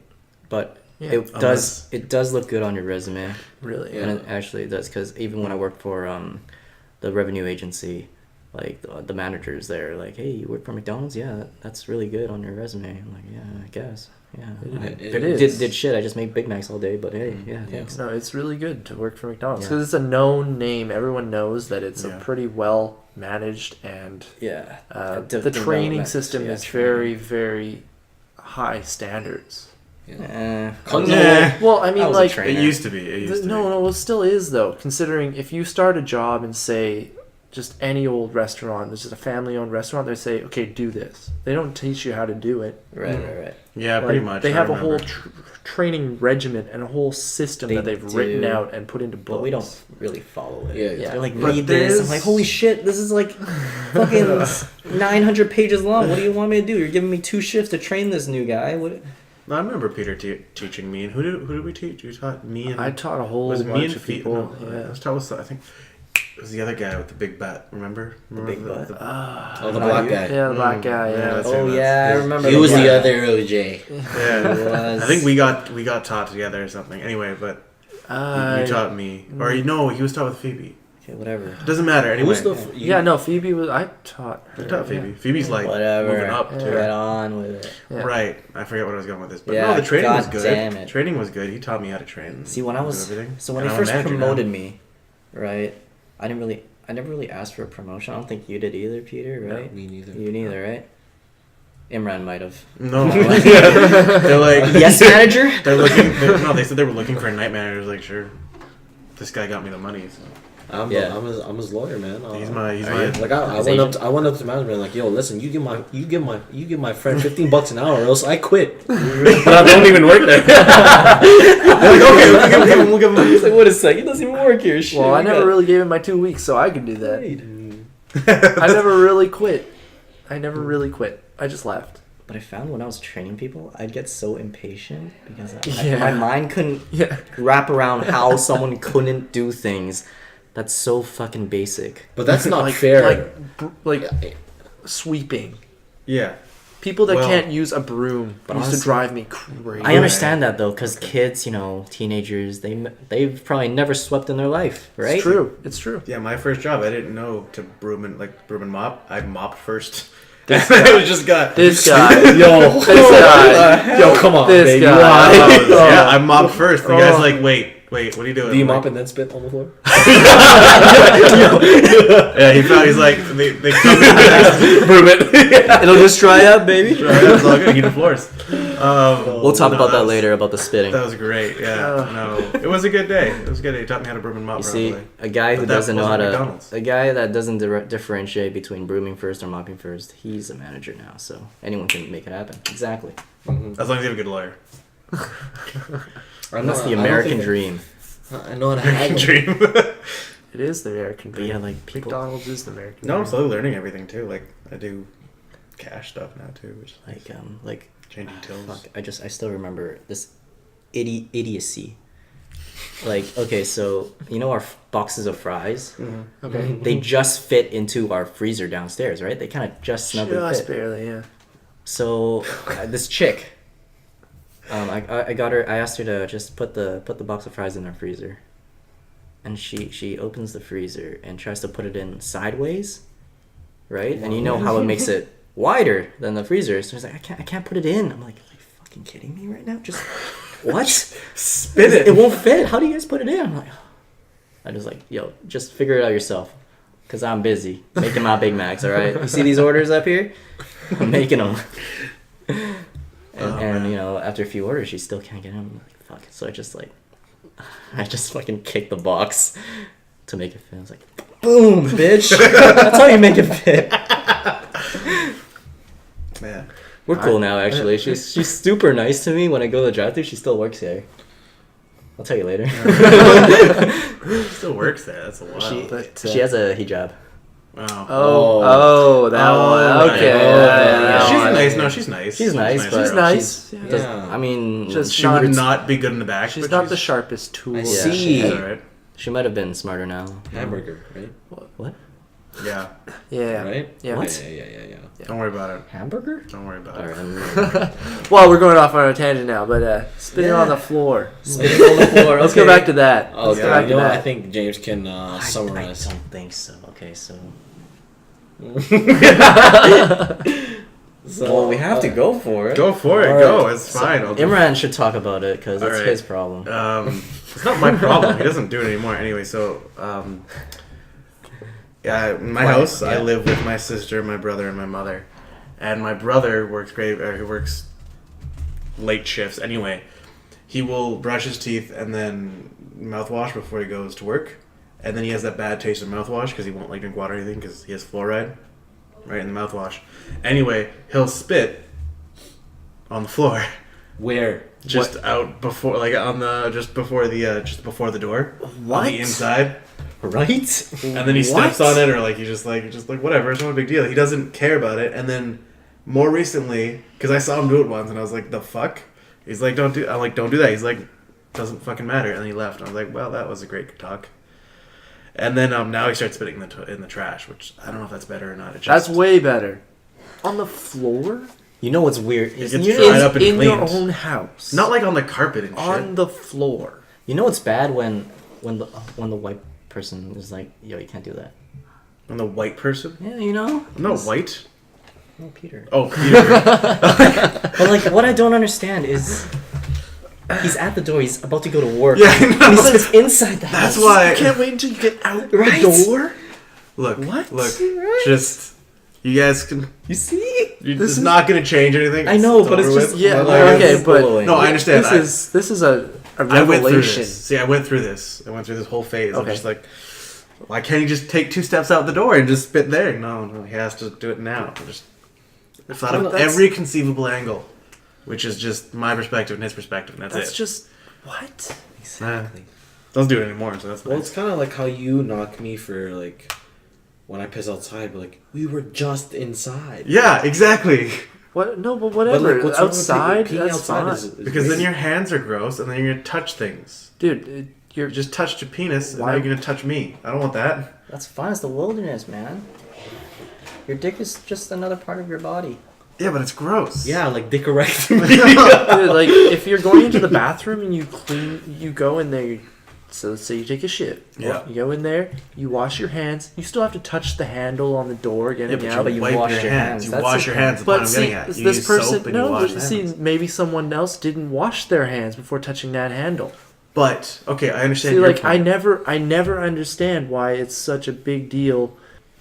but Yeah. it does look good on your resume, Really? and it actually does. Because even when I worked for the revenue agency, like the managers there, like, hey, you work for McDonald's? Yeah, that's really good on your resume. I'm like, yeah, I guess. Yeah, It is. Did shit. I just made Big Macs all day, but hey, yeah, thanks. No, it's really good to work for McDonald's Yeah. because it's a known name. Everyone knows that it's Yeah. a pretty well managed, and Yeah, the training system is very, very high standards. Eh, Yeah. Well, I I mean, was a like, trainer. It used to be. It used to no, be. no, it still is though. Considering if you start a job and say just any old restaurant, this is a family-owned restaurant, they say, okay, do this. They don't teach you how to do it. right. Yeah, Like, pretty much. They I have a whole remember. training regimen and a whole system They that they've written do. out and put into books. But we don't really follow it. Yeah, Yeah. They're like, But read this. I'm there's- like, holy shit, this is like fucking 900 pages long. What do you want me to do? You're giving me 2 shifts to train this new guy. What? No, I remember Peter teaching me. And who did we teach? You taught me and I taught a whole was it me bunch and of Fe- people. No, yeah. I was taught with I think it was the other guy with the big butt. Remember? big butt? Oh, the Not black you? guy. Yeah, the black guy. Yeah, Yeah. that's Oh him, yeah, I that's- remember. He was black the guy. other OJ. Yeah. He was. I think we got taught together or something. Anyway, but you taught me, or no, he was taught with Phoebe. Okay, whatever. Doesn't matter. Anyway, Who's the? Yeah, no, Phoebe was. I taught her. you taught Phoebe. Phoebe's like Whatever. moving up Yeah. too. Get on with it. Yeah. Right. I forget what I was going with this, but Yeah, no, the training was God good. damn it. Training was good. He taught me how to train. See, when I and was everything. so when And he I'm a first manager now. promoted me, right? I never really asked for a promotion. I don't think you did either, Peter. Right? Me neither. You neither, right? Imran might have. No, they're like Yes, manager. No, they said they were looking for a night manager. I was like, sure. This guy got me the money. So. I'm Yeah. I'm his lawyer, man. He's my. Like I His went agent? I went up to management like, yo, listen, you give my friend $15 an hour, or else I quit. But I don't even work there. They're like, okay, we'll give him. He's like, wait a sec, he doesn't even work here. Shit, Well, I we never got- really gave him my 2 weeks, so I could do that. I never really quit. I just left. But I found when I was training people, I'd get so impatient because Yeah. my mind couldn't Yeah. wrap around how someone couldn't do things. That's so fucking basic. But that's not like, fair. Like sweeping. Yeah. People that Well- can't use a broom But used to honestly- drive me crazy. I understand that though, because kids, teenagers, they've probably never swept in their life, right? It's true. It's true. Yeah, my first job, I didn't know to broom and mop. I mopped first. This it was just got. This guy. Yo, This guy. yo, come on, This baby. guy. Why? Oh. Yeah, I mopped first. The guy's Oh. like, wait, what are you doing? Do you I'm mop like, and then spit on the floor? Yeah, he's like, they come in. Broom it. It'll just dry up, baby. That's all good. Heat the floors. We'll talk no, about that was- later about the spitting. That was great. Yeah, no, it was a good day. It was a good day. He taught me how to broom and mop. You see, properly. a guy who But that doesn't know how wasn't to, McDonald's. a guy that doesn't differentiate between brooming first or mopping first, he's a manager now. So anyone can make it happen. Exactly. As long as you have a good lawyer. And that's the American dream. I know how to haggle. Dream. It is the American But dream. yeah, like people, McDonald's is the American No, I'm dream. slowly learning everything too. Like I do cash stuff now too, which is like changing tills. fuck, I still remember this idiocy. Like, okay, so our boxes of fries, Okay. they just fit into our freezer downstairs, right? They kind of just snugly Just fit. barely, yeah. So this chick, I got her. I asked her to just put the box of fries in our freezer, and she opens the freezer and tries to put it in sideways, right? And you know how it makes it wider than the freezer. So she's like, I can't put it in. I'm like, are you fucking kidding me right now? Just what? Spin it. It won't fit. How do you guys put it in? I'm like, I just like, yo, just figure it out yourself. Cause I'm busy making my Big Macs, all right? You see these orders up here? I'm making them. And after a few orders, she still can't get them. I'm like, fuck. So I just fucking kicked the box to make it fit. I was like, boom, bitch. That's how you make it fit. Man. We're cool now, actually. She's super nice to me when I go to the drive-thru. She still works here. I'll tell you later. It still works there. That's a while. She But, she has a hijab. Wow. Oh, that one. right. Okay. yeah. She's one. nice. No, she's nice. She's nice, but She's girl. nice. Yeah. Yeah. I mean, Just She not, would not be good in the back. she's but not the sharpest tool. I Yeah. see. She's alright. she might have been smarter now. Hamburger, right? What? Yeah. Yeah. Right? Yeah. What? Yeah. Don't worry about it. Hamburger? Don't worry about All it. right, I'm Well, we're going off on a tangent now, but spitting on the floor. spitting on the floor. Let's go back to that. Let's Okay, go back you to know what? that. I think James can I summarize. don't think so. Okay, so. So, Well, we have to go for it. Go for it. All Go. right. It's fine. I'll do Imran should talk about it because it's All right. his problem. It's not my problem. He doesn't do it anymore. Anyway, so yeah, in my house, I Yeah. live with my sister, my brother, and my mother. And my brother works he works late shifts. Anyway, he will brush his teeth and then mouthwash before he goes to work. And then he has that bad taste of mouthwash because he won't like drink water or anything because he has fluoride right in the mouthwash. Anyway, he'll spit on the floor. Where? Just out before, like on the just before the door. What? On the inside, Right? and then he steps on it, or like he just like whatever. It's not a big deal. He doesn't care about it. And then more recently, because I saw him do it once, and I was like, "The fuck?" He's like, "Don't do." I'm like, "Don't do that." He's like, "Doesn't fucking matter." And then he left. And I was like, "Well, that was a great talk." And then now he starts spitting in the trash, which I don't know if that's better or not. It just, That's way better. On the floor? You know what's weird? It Is, gets you, dried know, up and in your cleaned. own house. not like on the carpet and shit. on the floor. you know what's bad when the white person is like, yo, you can't do that. On the white person. Yeah, you know? I'm not white. Oh, Peter. Oh, Peter. But like, what I don't understand is he's at the door. He's about to go to work. Yeah, I know. He says inside the house. That's why. You can't wait until you get out Right? the door. Look, What? look, Right? just you guys can. You see? This is not going to change anything. I know, but it's over just with. Yeah, Like, okay, it's but blowing. No, I understand. This is a I went through revelation. this. See, I went through this. I went through this whole phase. I'm Okay. just like, why can't he just take 2 steps out the door and just spit there? No, he has to do it now. Just I thought Well, of that's- every conceivable angle, which is just my perspective and his perspective, and That's it. just what? Exactly. Doesn't do it anymore, so that's Well, nice. it's kind of like how you knock me for like when I piss outside, but like we were just inside. Yeah, exactly. What? No, but But whatever. like, what's wrong with Outside, peeing that's outside fine. is Because then your hands are gross, and then you're gonna touch things. Dude, you're You just touched your penis, and Why- now you're gonna touch me. I don't want that. That's fine. It's the wilderness, man. Your dick is just another part of your body. Yeah, but it's gross. yeah, like dick-erectomy. Dude, like if you're going into the bathroom and you go in there. So let's say you take a shit. Yeah. You go in there, you wash your hands. You still have to touch the handle on the door getting Yeah, out. but you wipe wash your your hands. hands. You That's wash the your point. hands. That's what But I'm see, getting at. You this use person soap and you no. wash But your see, hands. maybe someone else didn't wash their hands before touching that handle. But okay, I understand. See, your like point. I never understand why it's such a big deal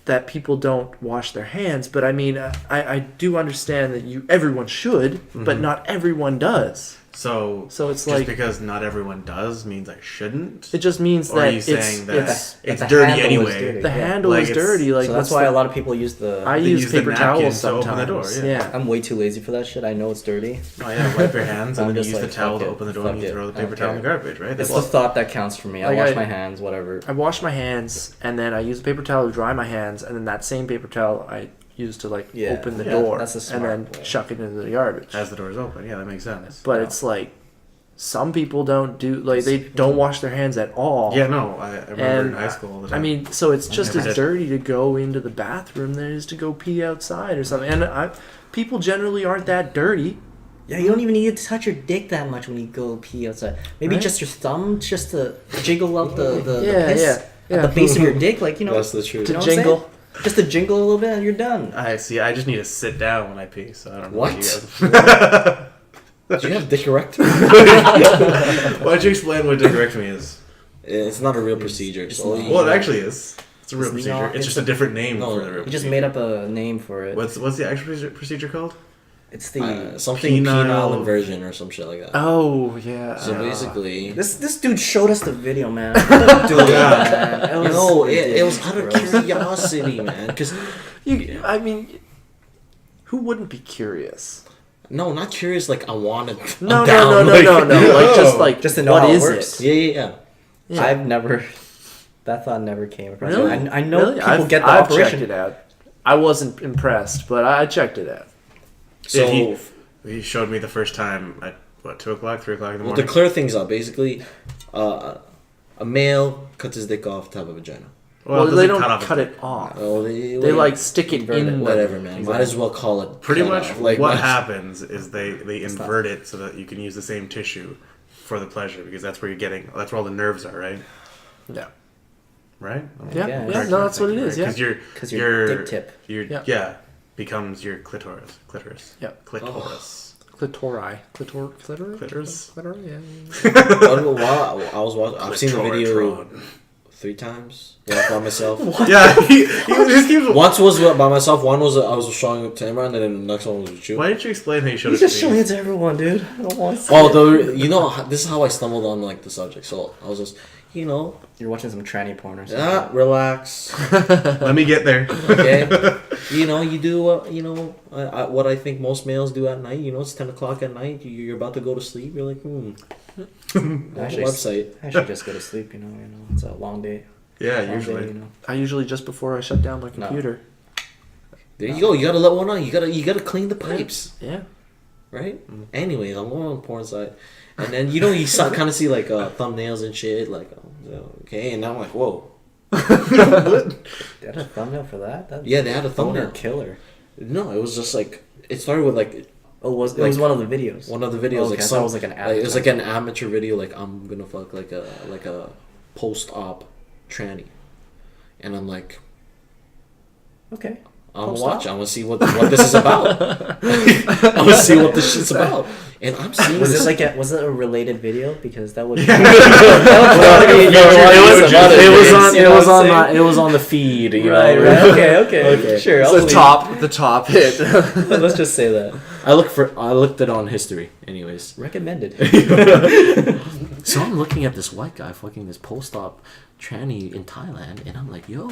that people don't wash their hands. But I mean, I do understand that everyone should, but not everyone does. So it's just like- because not everyone does means I shouldn't. It just means Or are that you saying that it's it's the dirty handle is anyway? dirty. the Yeah. handle Like is it's- dirty. Like So that's what's why the- a lot of people use the. I They use use the paper napkins towels to open sometimes. the door, Yeah. yeah. I'm way too lazy for that shit. I know it's dirty. Oh yeah, wipe your hands I'm and then just use the like, towel fuck to it, open the door fuck and you it, throw the I don't paper towel in the care. garbage, right? It's That's the thought that counts for me. I Like wash I- my hands, whatever. I wash my hands and then I use a paper towel to dry my hands, and then that same paper towel I use to like Yeah. open the Yeah, door that's a and smart then way. chuck it into the garbage. as the door is open. Yeah, that makes sense. But Yeah. it's like some people don't do like they don't wash their hands at all. Yeah, no, I remember And in high school all the I time. mean, so it's just never as did. dirty to go into the bathroom than it is to go pee outside or something. And people generally aren't that dirty. Yeah, you don't even need to touch your dick that much when you go pee outside. Maybe Right? just your thumb, just to jiggle out the Yeah, piss yeah. at the base of your dick, like you know, That's the truth. you know what I'm jingle. saying? Just to jingle a little bit, and you're done. I see. I just need to sit down when I pee, so I don't know What? you guys. Do you have dick-erectomy? Why don't you explain what dickrectomy is? It's not a real procedure. It's only Well, it actually is. It's a real It's procedure. not- It's it's just a different name No, for the real You just procedure. made up a name for it. What's the actual procedure called? It's the something Penile- penile inversion or some shit like that. Oh yeah. So basically, this dude showed us the video, man. Don't do it, man. It was no, it was out of ridiculous. curiosity, man. Because I mean, who wouldn't be curious? no, not curious. Like I wanted. No, I'm no, down, no, like- no, no. Like just Just to know what how it is works. it? Yeah. Yeah. I've never That thought never came across. Really? I know Really? people get the I've operation. checked it out. I wasn't impressed, but I checked it out. So He showed me the first time at, 2 o'clock, 3 o'clock in the well, morning? to clear things up, basically, a male cuts his dick off to have a vagina. Well, it they doesn't don't cut it off. Oh, They like stick it in. whatever, man. Might as well call it Pretty cut much off. what might- happens is they invert it so that you can use the same tissue for the pleasure, because that's where that's where all the nerves are, right? Yeah. Right? Yeah. Yeah, Yeah. No, that's what it is. Yeah. Because your dick tip. Yeah. becomes your clitoris. Yeah. Clitoris. Clitori. Clitoris? Yeah. While I was watching, I've seen the video Clitoritron. 3 times. Once by myself. Yeah, he just keeps. Once was by myself. One was I was showing it to Imran, and then the next one was with you. Why didn't you explain how you showed He's it just to showing me? it to everyone, dude. I don't want to see Oh, it. this is how I stumbled on like the subject. So I was just, You're watching some tranny porn or something. relax, Let me get there. okay. You do what I think most males do at night. It's 10 o'clock at night. You're about to go to sleep. You're like, Actually, website. I should just go to sleep. It's a long day. Yeah, Long usually. Day, I usually just before I shut down my computer. There you go. You gotta let one out. You gotta clean the pipes, Yeah. right? Anyways, I'm going on the porn side, and then you kind of see like thumbnails and shit. Like, okay, and now I'm like, whoa. They had a thumbnail for that? Yeah, they had a thumbnail thumbnail. killer. No, it was just like it started with like Oh, it was one of the videos. one of the videos. Oh, okay, I thought it was like an it was like an amateur video. Like I'm gonna fuck like a post-op tranny, and I'm like, Okay. I'm gonna Post-op? watch. I'm gonna see what this is about. I'm gonna see what this shit's about. And I'm seeing Was this. was it a related video? Because that would. It was on the feed. Right. Okay. Sure. I'll The believe the top hit. it. Let's just say that. I looked it on history. Anyways, Recommended. so I'm looking at this white guy fucking this post-op tranny in Thailand, and I'm like, yo,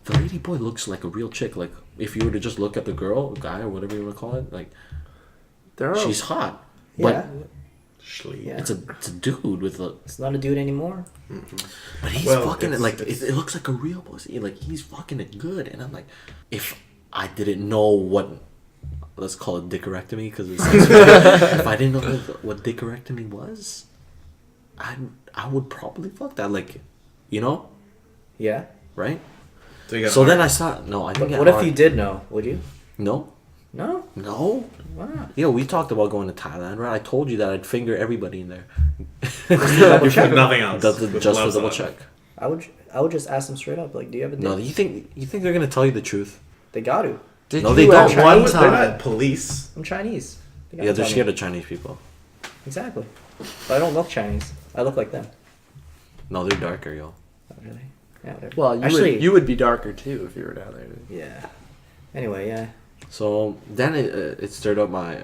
the lady boy looks like a real chick. Like if you were to just look at the girl, guy, or whatever you want to call it, like she's hot. Yeah. Schlee. It's a dude with a. It's not a dude anymore. But he's fucking it like it looks like a real pussy. Like he's fucking it good, and I'm like, if I didn't know what, let's call it dickorectomy because if I didn't know what dickorectomy was, I would probably fuck that. Like, Yeah. right? So Then I saw no. I didn't get What if hard. you did know? Would you? No. No. No. Wow. Yeah, we talked about going to Thailand, right? I told you that I'd finger everybody in there. Double check. nothing else. Just With for gloves double on. check. I would just ask them straight up. Like, do you have a dick? No, you think they're gonna tell you the truth? They got to. Did No, they you don't. at Why one would they time? not police? I'm Chinese. They gotta Yeah, they're tell scared me. of Chinese people. Exactly. But I don't look Chinese. I look like them. No, they're darker, yo. Not really. Yeah. whatever. Well, you would be darker too if you were down there. Yeah. Anyway, yeah. So then it stirred up my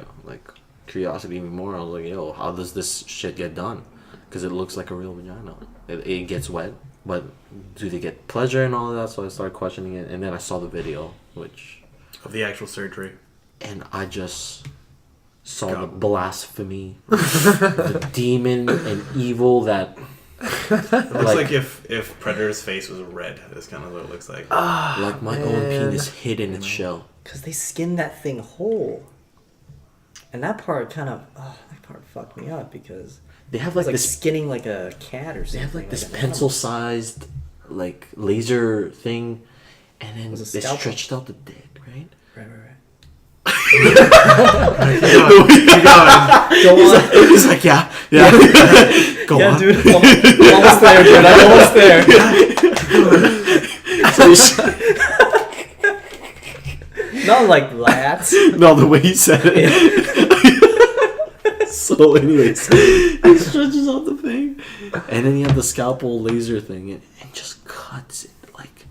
curiosity even more. I was like, yo, how does this shit get done? Because it looks like a real vagina. It gets wet, but do they get pleasure and all of that? So I started questioning it, and then I saw the video, Of the actual surgery. and I just saw the blasphemy, the demon and evil that. It looks like if Predator's face was red. That's kind of what it looks like. Like my own penis hid in its shell. Because they skinned that thing whole. And that part that part fucked me up because They have it's like this. skinning like a cat or something. They have like this an animal. pencil-sized laser thing, and then Was it they scalpel? stretched out the dick, right? Right. Keep going. He's like, yeah. Go Yeah, on. dude. Almost there, dude. I'm almost there. So he's- Not like that. no, the way he said it. So, anyways, he stretches out the thing, and then you have the scalpel laser thing, and just cuts it like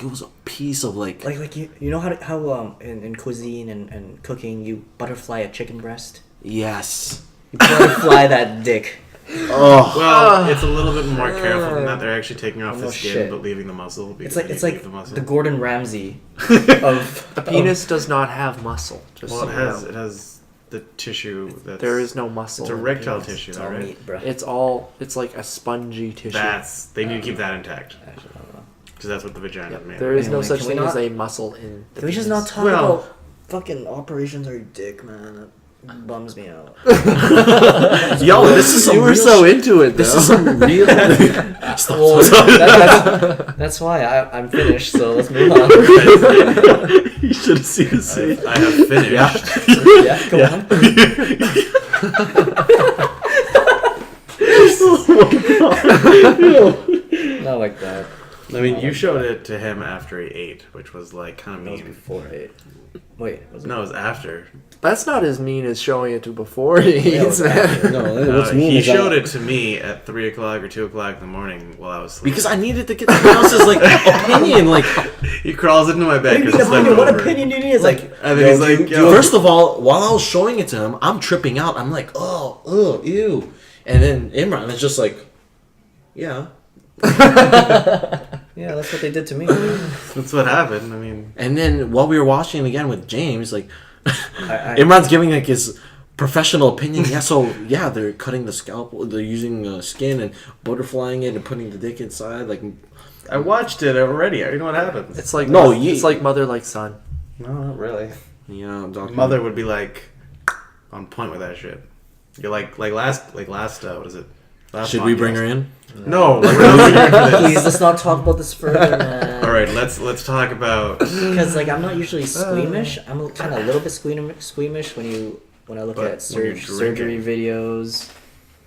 it was a piece of like Like you know how in cuisine and cooking you butterfly a chicken breast. yes. You butterfly that dick. Oh, Well, it's a little bit more careful than that. They're actually taking off Oh, the skin shit. but leaving the muscle. It's because like you leave the muscle. the Gordon Ramsay of A penis does not have muscle. Just Well, so it you has know. it has the tissue that's... There is no muscle. It's in erectile penis. tissue, It's though, all right? meat, bro. It's like a spongy tissue. They need to keep that intact. Actually, I don't know. Because that's what the vagina Yep. is made There is no Anyway, such can we thing as not- a muscle in the Can we just penis. not talk Well- about fucking operations on your dick, man? That bums me out. Yo, this is some You were real so into it, though. This is some real. Well, that's why I'm finished. So let's move on. You should have seen the scene. I have finished. Yeah, go on. Not like that. I mean, you showed it to him after he ate, which was like kind of That was mean. before I ate. Wait, was it? No, it was after. That's not as mean as showing it to before he Yeah, it eats, was after. man. No, what's mean He is showed that- it to me at 3 o'clock or 2 o'clock in the morning while I was sleeping. because I needed to get someone else's like opinion. Like, He crawls into my bed because What opinion do you need? It's like, And then he's like, yo. first of all, while I was showing it to him, I'm tripping out. I'm like, oh, ew. And then Imran is just like, yeah. yeah, that's what they did to me. That's what happened. I mean, And then while we were watching it again with James, like, I- Imran's giving like his professional opinion. Yeah, so yeah, they're cutting the scalp. They're using skin and butterflying it and putting the dick inside. Like, I watched it already. I already know what happens. It's like No, it's like mother like son. No, not really. yeah, Dr. Mother would be like on point with that shit. You're like last what is it? Last Should we bring her in? No, we're not bringing her for Please, this. let's not talk about this further, man. All right, let's talk about. Because like I'm not usually squeamish. I'm kind of a little bit squeamish when I look But at when you're surgery drinking. videos.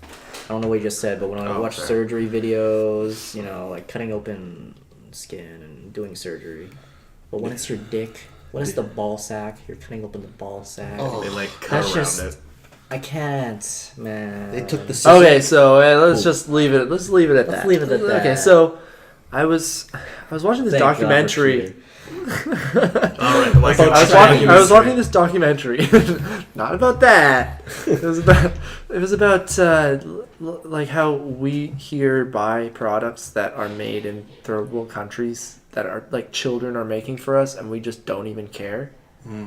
I don't know what you just said, but when I watch Okay. surgery videos, you know, like cutting open skin and doing surgery. But when it's your dick, when it's the ball sack, you're cutting open the ball sack. They like cut That's around just- it. I can't, man. They took the Okay, so let's just leave it. Let's leave it at Let's that. leave it at that. Okay, so I was watching this Thank God for documentary. cheating. All right, like I was watching this documentary, not about that. It was about like how we here buy products that are made in third world countries that are like children are making for us, and we just don't even care.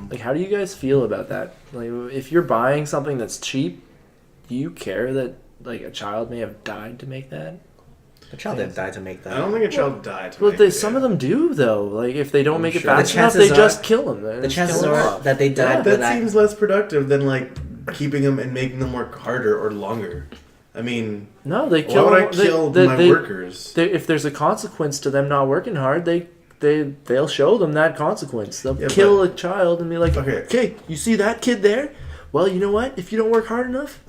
Like, how do you guys feel about that? Like, if you're buying something that's cheap, do you care that like a child may have died to make that? The child didn't die to make that. I don't think a child died. To Well, make it, some yeah. of them do though. Like, if they don't make it sure. fast The enough, they chances just are- kill them. The chances are that they died That when I... seems less productive than like keeping them and making them work harder or longer. I mean, No, they why kill. would I kill my workers? If there's a consequence to them not working hard, they'll show them that consequence. They'll Yeah, kill a child and be like, Okay. "Okay, you see that kid there? Well, you know what? If you don't work hard enough,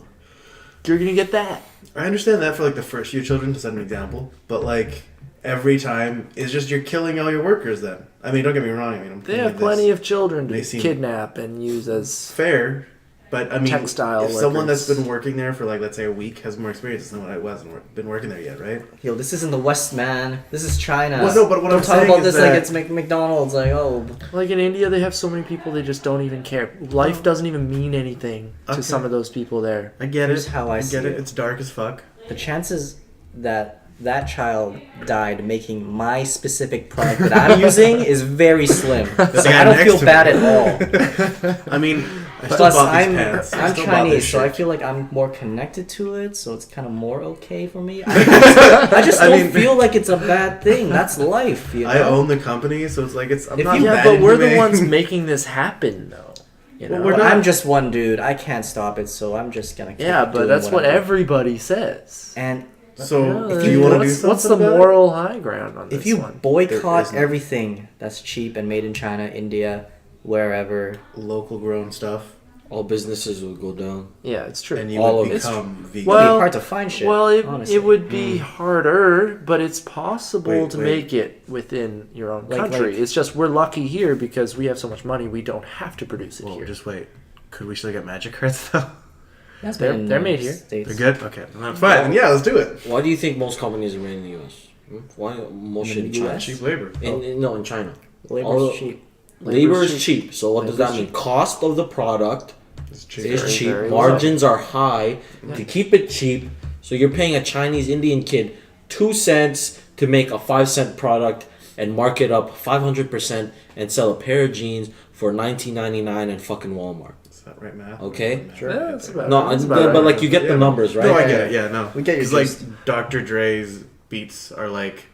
you're gonna get that." I understand that for like the first few children to set an example, but like every time it's just you're killing all your workers. Then I mean, don't get me wrong. I mean, I'm They have plenty of children They to seem- kidnap and use as. fair, but I mean, Textile if someone workers. that's been working there for like let's say a week has more experience than someone that hasn't been working there yet, right? Yo, this isn't the West, man. This is China. Well, no, but what Don't I'm talk saying about is this like that- it's McDonald's. Like, oh, Like in India, they have so many people they just don't even care. Life doesn't even mean anything to Okay. some of those people there. I get Here's it. how I see get it. it. It's dark as fuck. the chances that that child died making my specific product that I'm using is very slim. So guy I don't next feel to bad me. at all. I mean, I still Plus, bought these I'm pants. I I'm still bought this Chinese, so I shirt. feel like I'm more connected to it, so it's kind of more okay for me. I just I don't mean- feel like it's a bad thing. That's life, you know. I own the company, so it's like I'm If not you- Yeah, bad but we're the inhumane. ones making this happen, though. You know? Well, we're Well, not- I'm just one dude. I can't stop it, so I'm just gonna keep Yeah, but doing that's what I do. everybody says. And So, Yeah, do you want to do what's- something What's the about it? moral high ground on this if you one? There boycott isn't. everything that's cheap and made in China, India, wherever, Local grown stuff, all businesses will go down. Yeah, it's true. and you All would of it. become vegan. it'll Well- be hard to find shit. Well, honestly. it would be harder, but it's possible Wait, to wait. make it within your own Like- country. like- It's just we're lucky here because we have so much money. We don't have to produce it Well, here. just wait. Could we still get magic cards though? That's they're- been in they're the made here. States. They're good. Okay, then that's fine. Then yeah, let's do it. Why do you think most companies are made in the U.S.? Why most In shit in the China? US? Cheap labor. No, in China. Labor's All- cheap. Labor Labor's is cheap. So what does Labor's that mean? cheap. Cost of the product It's cheap. is Very, cheap. very Margins are high. To keep it cheap, so you're paying a Chinese Indian kid 2 cents to make a 5-cent product and mark it up 500% and sell a pair of jeans for $19.99 at fucking Walmart. that right math? Okay. Sure. Yeah, that's about No, right. That's yeah, about but right. like you get Yeah. the numbers, right? No, I get it. Yeah, no. We get your 'Cause, like gist. Dr. Dre's Beats are like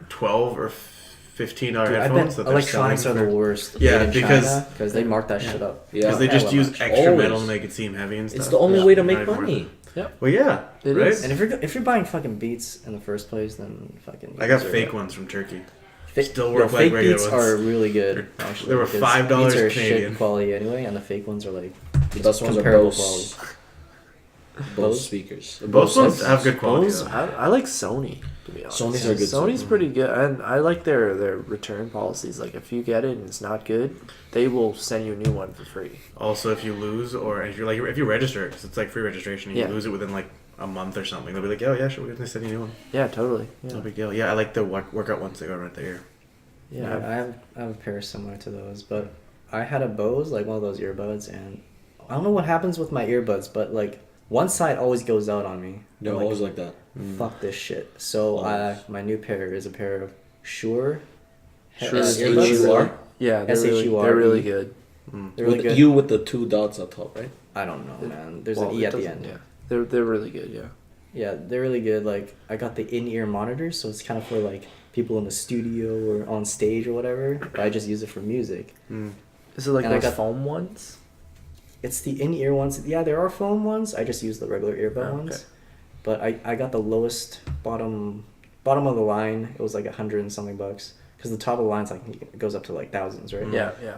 12 or $15 Dude, I headphones bet that they're electronics are selling the for. worst. Yeah, made in because- China, they mark that shit up. Yeah. Because they just well, use much. extra Always. metal to make it seem heavy and stuff. It's the only Yeah. way to Not make even worth money. it. Well, yeah, It right. is. And if you're buying fucking Beats in the first place, then fucking. I got deserve fake it. ones from Turkey. Fake, Still work like fake regular Beats ones. are really good. Actually, they were because $5 Beats are Canadian. shit quality anyway, and the fake ones are like The best ones are comparable Bose. quality. Bose speakers. Bose ones have good quality. Bose, though. I like Sony, to be honest. Sony's are good too. Sony's pretty good, and I like their return policies. Like, if you get it and it's not good, they will send you a new one for free. Also, if you lose or if you're like if you register, because it's like free registration, and you Yeah. lose it within like a month or something, they'll be like, "Oh yeah, sure, we're gonna send you a new one." Yeah, totally. Yeah, No big deal. Yeah, I like the workout ones that go right there. Yeah, I have a pair similar to those, but I had a Bose, like one of those earbuds, and I don't know what happens with my earbuds, but like one side always goes out on me. They're I'm like, always like that. fuck this shit. So Always. my new pair is a pair of Shure. Shure earbuds. yeah, they're SHURE. really good. They're really With good. you with the 2 dots up top, right? I don't know, man. There's Well, an E it at the doesn't- end. Yeah, they're really good. Yeah. Yeah, they're really good. Like I got the in-ear monitor, so it's kind of for like people in the studio or on stage or whatever. But I just use it for music. Is it like And I those got- foam ones? It's the in-ear ones. Yeah, there are foam ones. I just use the regular earbud Oh, ones. okay. But I got the lowest bottom of the line. It was like $100 and something bucks. Because the top of the line's like it goes up to like thousands, right? Yeah, yeah.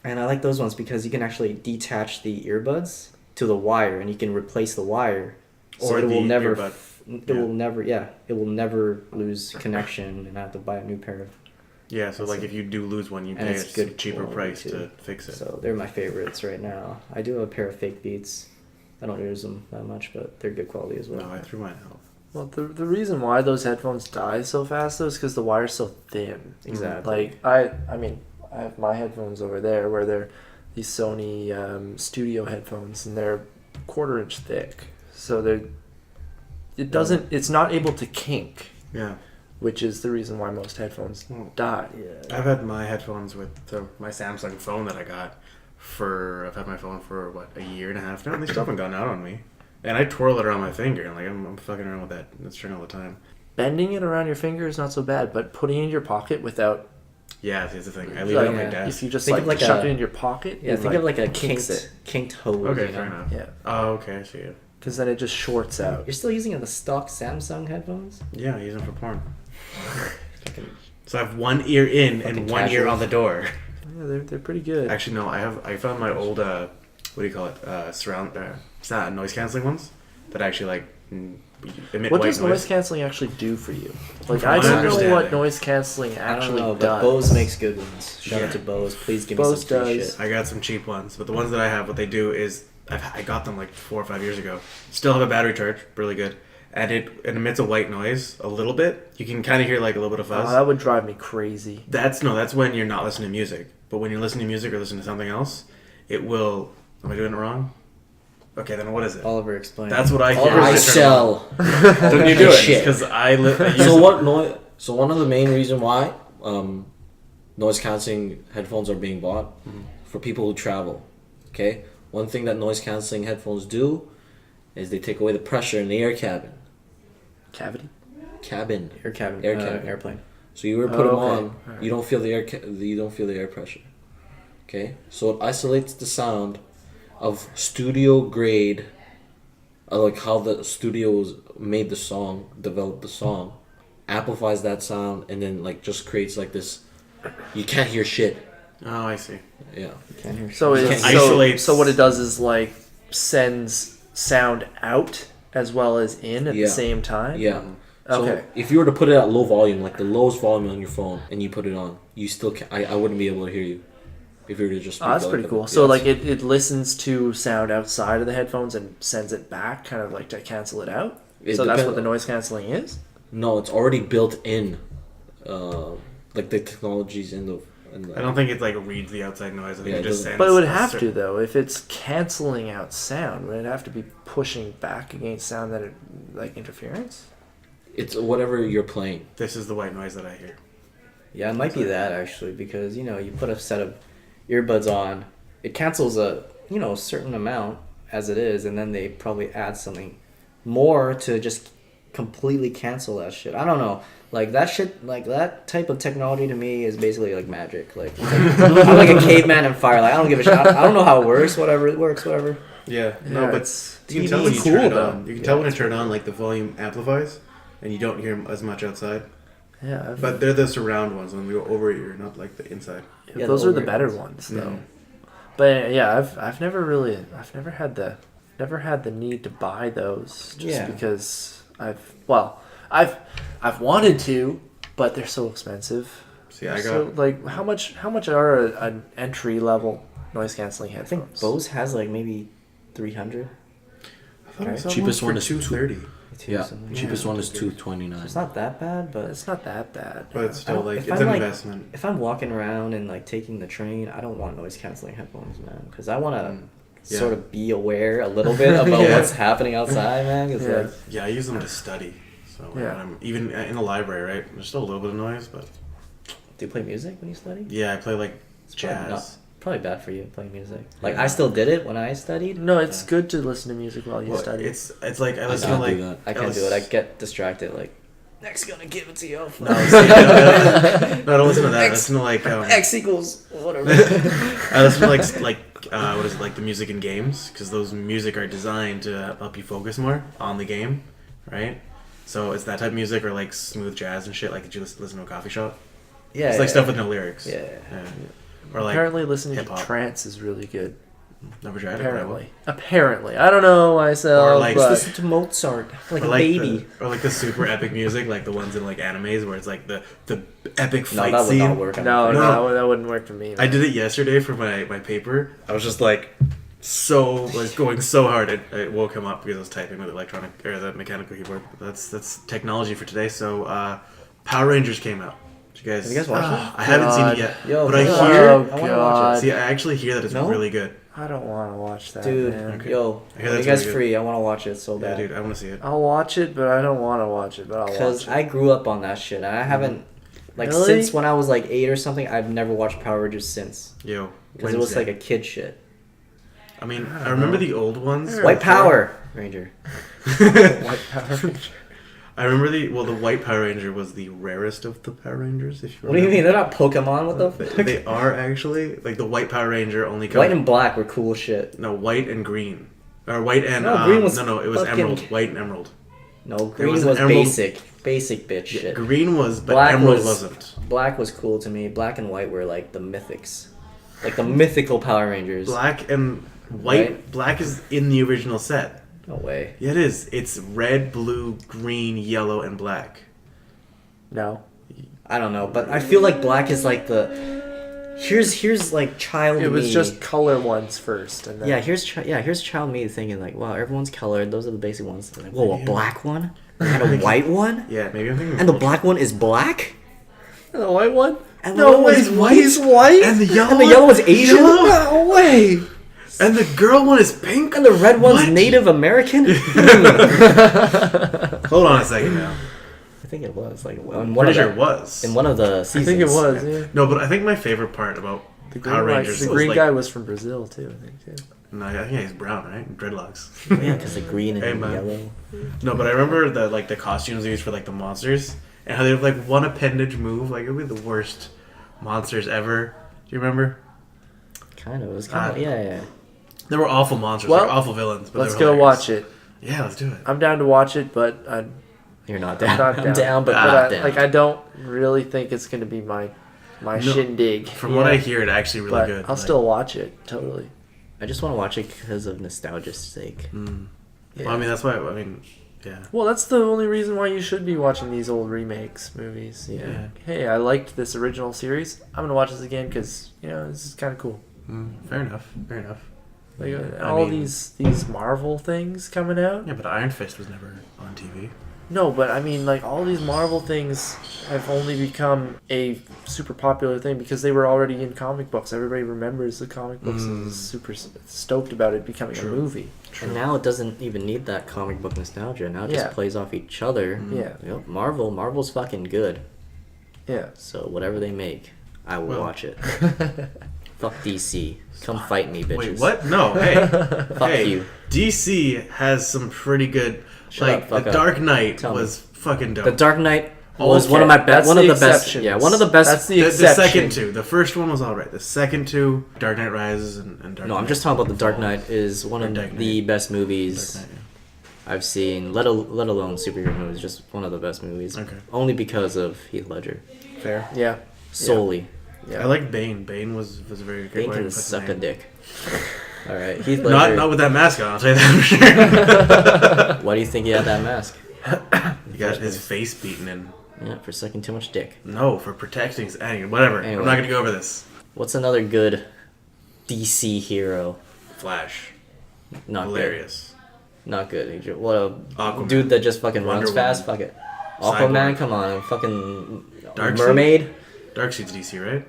And I like those ones because you can actually detach the earbuds to the wire, and you can replace the wire, so Or it will the never, earbud. it will never lose connection, and I have to buy a new pair. Yeah, so like if you do lose one, you And pay it's a good cheaper quality, price too. to fix it. So they're my favorites right now. I do have a pair of fake Beats. I don't use them that much, but they're good quality as well. No, I threw mine out. Well, the reason why those headphones die so fast though is because the wire's so thin. Exactly. Like I mean, I have my headphones over there where they're these Sony studio headphones, and they're 1/4 inch thick, so it's not able to kink, Yeah. which is the reason why most headphones Oh. die. Yeah. I've had my headphones with my Samsung phone that I got I've had my phone for what, a year and a half now, and they still haven't gone out on me. And I twirl it around my finger, and like I'm fucking around with that string all the time. Bending it around your finger is not so bad, but putting it in your pocket without, Yeah, that's the thing. I leave like, it on my yeah. desk. if you just Think like, of like chuck a- it in your pocket, Yeah, it, think of like a kinks kinked hose. Okay, you fair know? enough. Yeah, Oh, okay, I see it. because then it just shorts out. You're still using the stock Samsung headphones? Yeah, I use them for porn. So I have one ear in Fucking and one ear casual. on the door. Yeah, they're pretty good. Actually, no, I found my old what do you call it? Surround it's not noise canceling ones that actually like emit What white does noise canceling actually do for you? Like, From I my don't know what understanding. noise canceling I don't actually know, but does. Bose makes good ones. Shout Yeah. out to Bose. Please give Bose me some free does. shit. I got some cheap ones, but the ones that I have, what they do is I got them like 4 or 5 years ago. Still have a battery charge, really good, and it emits a white noise a little bit. You can kind of hear like a little bit of Oh, fuzz. that would drive me crazy. That's when you're not listening to music. But when you're listening to music or listening to something else, it will. Am I doing it wrong? Okay, then what is it? Oliver, explain. That's what I hear. I sell. Then you do it Shit. because I use So it. what noise? So one of the main reason why noise canceling headphones are being bought for people who travel. Okay, one thing that noise canceling headphones do is they take away the pressure in the air cabin. Cavity? Cabin. Air cabin. Air cabin. Airplane. So you were put them okay. on. You don't feel the air. You don't feel the air pressure. Okay, so it isolates the sound of studio grade. Like how the studios made the song, developed the song, amplifies that sound, and then like just creates like this. You can't hear shit. Oh, I see. Yeah. Can't hear So shit. it Can't isolate- so what it does is like sends sound out as well as in at Yeah. the same time. Yeah. So Okay. if you were to put it at low volume, like the lowest volume on your phone, and you put it on, you still can I wouldn't be able to hear you. If you were to just. Oh, that's speak pretty like cool. that. So Yeah, like it listens to sound outside of the headphones and sends it back, kind of like to cancel it out. It So that's depend- what the noise canceling is. No, it's already built in. Like the technologies in the. I don't think it like reads the outside noise. I think Yeah, it it just doesn't. sends. But it would a have certain- to though. If it's canceling out sound, would it have to be pushing back against sound that it, like interference? It's whatever you're playing. This is the white noise that I hear. Yeah, it might be that actually, because you put a set of earbuds on, it cancels a certain amount as it is, and then they probably add something more to just completely cancel that shit. I don't know. Like that shit, like that type of technology to me is basically like magic. Like, I'm like a caveman in fire. Like I don't give a shit. I don't know how it works. Whatever it works, whatever. Yeah, Yeah, no, but it's you can tell when you cool, turn it though. on. You can tell when it's turned on, like the volume amplifies, and you don't hear as much outside. Yeah, But they're the surround ones when we go over your ear, not like the inside. Yeah, those the are the over better ears. ones though. Mhm. But yeah, I've never had the need to buy those just Yeah. because I've wanted to, but they're so expensive. See, I got So like how much are an entry level noise canceling I think headphones? Bose has like maybe 300. I thought I Right. saw Cheapest one for is $230. Yeah, something. cheapest Yeah. one is $229. It's not that bad, but It's not that bad. But it's still like if it's I'm, an like- investment. if I'm walking around and like taking the train, I don't want noise canceling headphones, man, because I want to Yeah. sort of be aware a little bit about Yeah. what's happening outside, man. 'Cause, Yeah. like, Yeah, I use them to study. So when Yeah. I'm even in the library, right? There's still a little bit of noise, but do you play music when you study? yeah, I play like Probably jazz. not- Probably bad for you playing music. Like I still did it when I studied. No, it's good to listen to music while you Well, study. it's like I I listen to can't like do that. I can't do it. I get distracted. Like X gonna give it to you. no, see, I don't listen to that. I listen to like X equals whatever. I listen to like what is it, like the music in games, because those music are designed to help you focus more on the game, right? So it's that type of music, or like smooth jazz and shit. Like did you listen to a coffee shop? Yeah, It's like yeah. stuff with no lyrics. Yeah. Or like Apparently, listening to hip-hop. trance is really good. never tried it. but I will. Apparently, I don't know myself. Or like- but Listen to Mozart like Or a like baby. or like the super epic music, like the ones in like animes where it's like the epic No, fight that would scene. not work. no, No. that wouldn't work for me. I did it yesterday for my paper. I was just like going so hard. It woke him up because I was typing with electronic or the mechanical keyboard. That's technology for today. So Power Rangers came out. Did you guys? Have you guys watched it? I haven't seen it God. yet. Yo, but I no. hear. Oh, I want to watch God. it. See, I actually hear that it's No? really good. I don't want to watch that, Dude, man. Okay. yo, I hear when you that's guys really good. free, I want to watch it so Yeah, bad. dude, I want to see it. I'll watch it, but I don't want to watch it. But I'll Because watch it. I grew up on that shit. And I haven't, like, Really? since when I was like 8 or something, I've never watched Power Rangers since. Yo, Because it was Wednesday. like a kid shit. I mean, I remember the old ones. White Power Ranger. White Power Ranger. I remember the White Power Ranger was the rarest of the Power Rangers. If you What do you mean? remember. They're not Pokemon? What the fuck? They are actually like the White Power Ranger only comes. White and black were cool shit. No, white and green. Or white and No, green was no, it was fucking- emerald. White and emerald. No, green was was, an emerald- basic bitch shit. Green was, but Black emerald was- wasn't. Black was cool to me. Black and white were like the mythics. Like the mythical Power Rangers. Black and white. Right? Black is in the original set. No way. Yeah, it is. It's red, blue, green, yellow, and black. No. I don't know, but I feel like black is like the... Here's like child It was me. just color ones first, and then Yeah, here's child me thinking like, wow, everyone's colored. Those are the basic ones. Like, whoa, a Yeah. black one and a white one, Yeah, maybe I'm thinking. and the black one is black, And the white one. and the other one is white, He's white. And the yellow. and the yellow is Asian, No way. And the girl one is pink. and the red one's What? Native American. Hold on a second now. I think it was like I'm pretty sure it was. in one of the I seasons. think it was. Yeah. No, but I think my favorite part about The green, Power guy, Rangers the was green like, guy was from Brazil too. I think too. No, I think he's brown, right? Dreadlocks. Oh, yeah, because the green and Hey, the man. yellow. No, but I remember the costumes they used for like the monsters and how they have like one appendage move. Like it would be the worst monsters ever. Do you remember? Kind of. It was kind of Ah. yeah. They were awful monsters, Well, like awful villains. But Let's they were go hilarious. watch it. Yeah, let's do it. I'm down to watch it, but I'm You're not down. not I'm down. down, but Ah, not I, down. like I don't really think it's gonna be my shindig. From what I hear, it's actually really but good. I'll Like, still watch it totally. I just want to watch it because of nostalgia's sake. Mm. Yeah. Well, I mean, that's why. I mean, yeah. Well, that's the only reason why you should be watching these old remakes movies. Yeah. Hey, I liked this original series. I'm gonna watch this again because this is kind of cool. Fair enough. Fair enough. Like I all mean- these Marvel things coming out. Yeah, but Iron Fist was never on TV. No, but I mean, like all these Marvel things have only become a super popular thing because they were already in comic books. Everybody remembers the comic books and is super stoked about it becoming a True. movie. And now it doesn't even need that comic book nostalgia. Now it Yeah. just plays off each other. Yeah. Yep, Marvel's fucking good. Yeah. So whatever they make, I will Well, watch it. Fuck DC. Come fight me, bitches. Wait, what? No, hey. Fuck hey, you. DC has some pretty good... Shut like, up, fuck The up. Dark Knight Tell me. was fucking dope. The Dark Knight was Okay, one of my best. that's One of the the best. exceptions. Yeah, one of the best. That's the the exception. second two. The first one was alright. The second two, Dark Knight Rises and Dark No, Knight I'm just talking about the Dark Falls. Knight is one of Dark the Knight. best movies Dark Knight, I've seen. Let alone superhero movies. Just one of the best movies. Okay. Only because of Heath Ledger. yeah. Fair. Yeah. Solely. Yeah. I like Bane. Bane was a very good Bane way to can put the suck a name. dick. All right, Heath Ledger. Not with that mask on, I'll tell you that for sure. Why do you think he had that mask? He got his face beaten in. Yeah, for sucking too much dick. No, for protecting... Anyway, whatever. Anyway. I'm not going to go over this. What's another good DC hero? Flash. Not Hilarious. good. Not good. What a Aquaman. dude that just fucking Wonder runs fast. Woman. Fuck it. Aquaman, Cyborg. come on, fucking Darkseid? Mermaid. Darkseid's DC, right?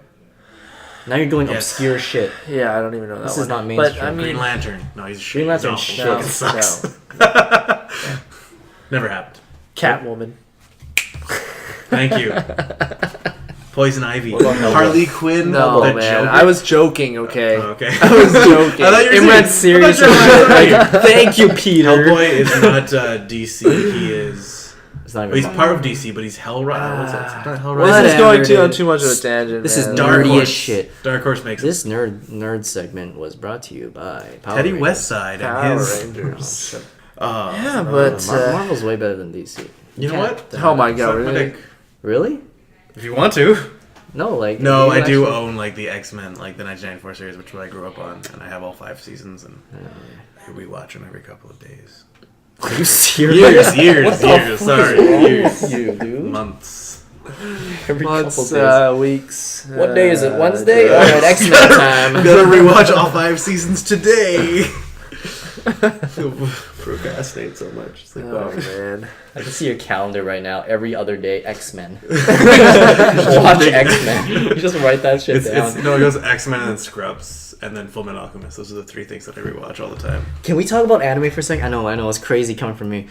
Now you're doing Yes. obscure shit. Yeah, I don't even know that This one. is not But mainstream. I mean, Green Lantern. No, he's shit. Green Lantern He's shit. awful. no, Fucking sucks. no. Never happened. Catwoman. Thank you. Poison Ivy. What about Hellboy? Harley Quinn. No, the man. Joker. I was joking, okay? Oh, okay. I was joking. I thought you were It went serious. serious. I thought you were Like, thank you, Peter. Hellboy is not DC. He is. It's not Well, he's even. part of DC, but he's Hellraiser. What's that? It's not Hellraiser. What? This is going Whatever, on dude. too much of a tangent. This is man. Dark nerdy Horse. as shit. Dark Horse makes This nerd segment was brought to you by Power Teddy Rangers. Westside and Power his. Rangers. Yeah, but Marvel's way better than DC. you know what? Oh my god, Suck my really? dick. Really? If you want to. No, like No, you I do actually- own like the X-Men, like the 1994 series, which I grew up on, and I have all 5 seasons, and I rewatch them every couple of days. Are you serious? Years. Sorry, years. You dude. Months. Every couple Months, days. weeks. What day is it? Wednesday? All right, X-Men time. Gotta rewatch all 5 seasons today. Procrastinate so much. It's like, Oh wow. man. I can see your calendar right now. Every other day, X-Men. Watch X-Men. You just write that shit down. No, it goes X-Men and then Scrubs and then Fullmetal Alchemist. Those are the 3 things that I rewatch all the time. Can we talk about anime for a second? I know, it's crazy coming from me.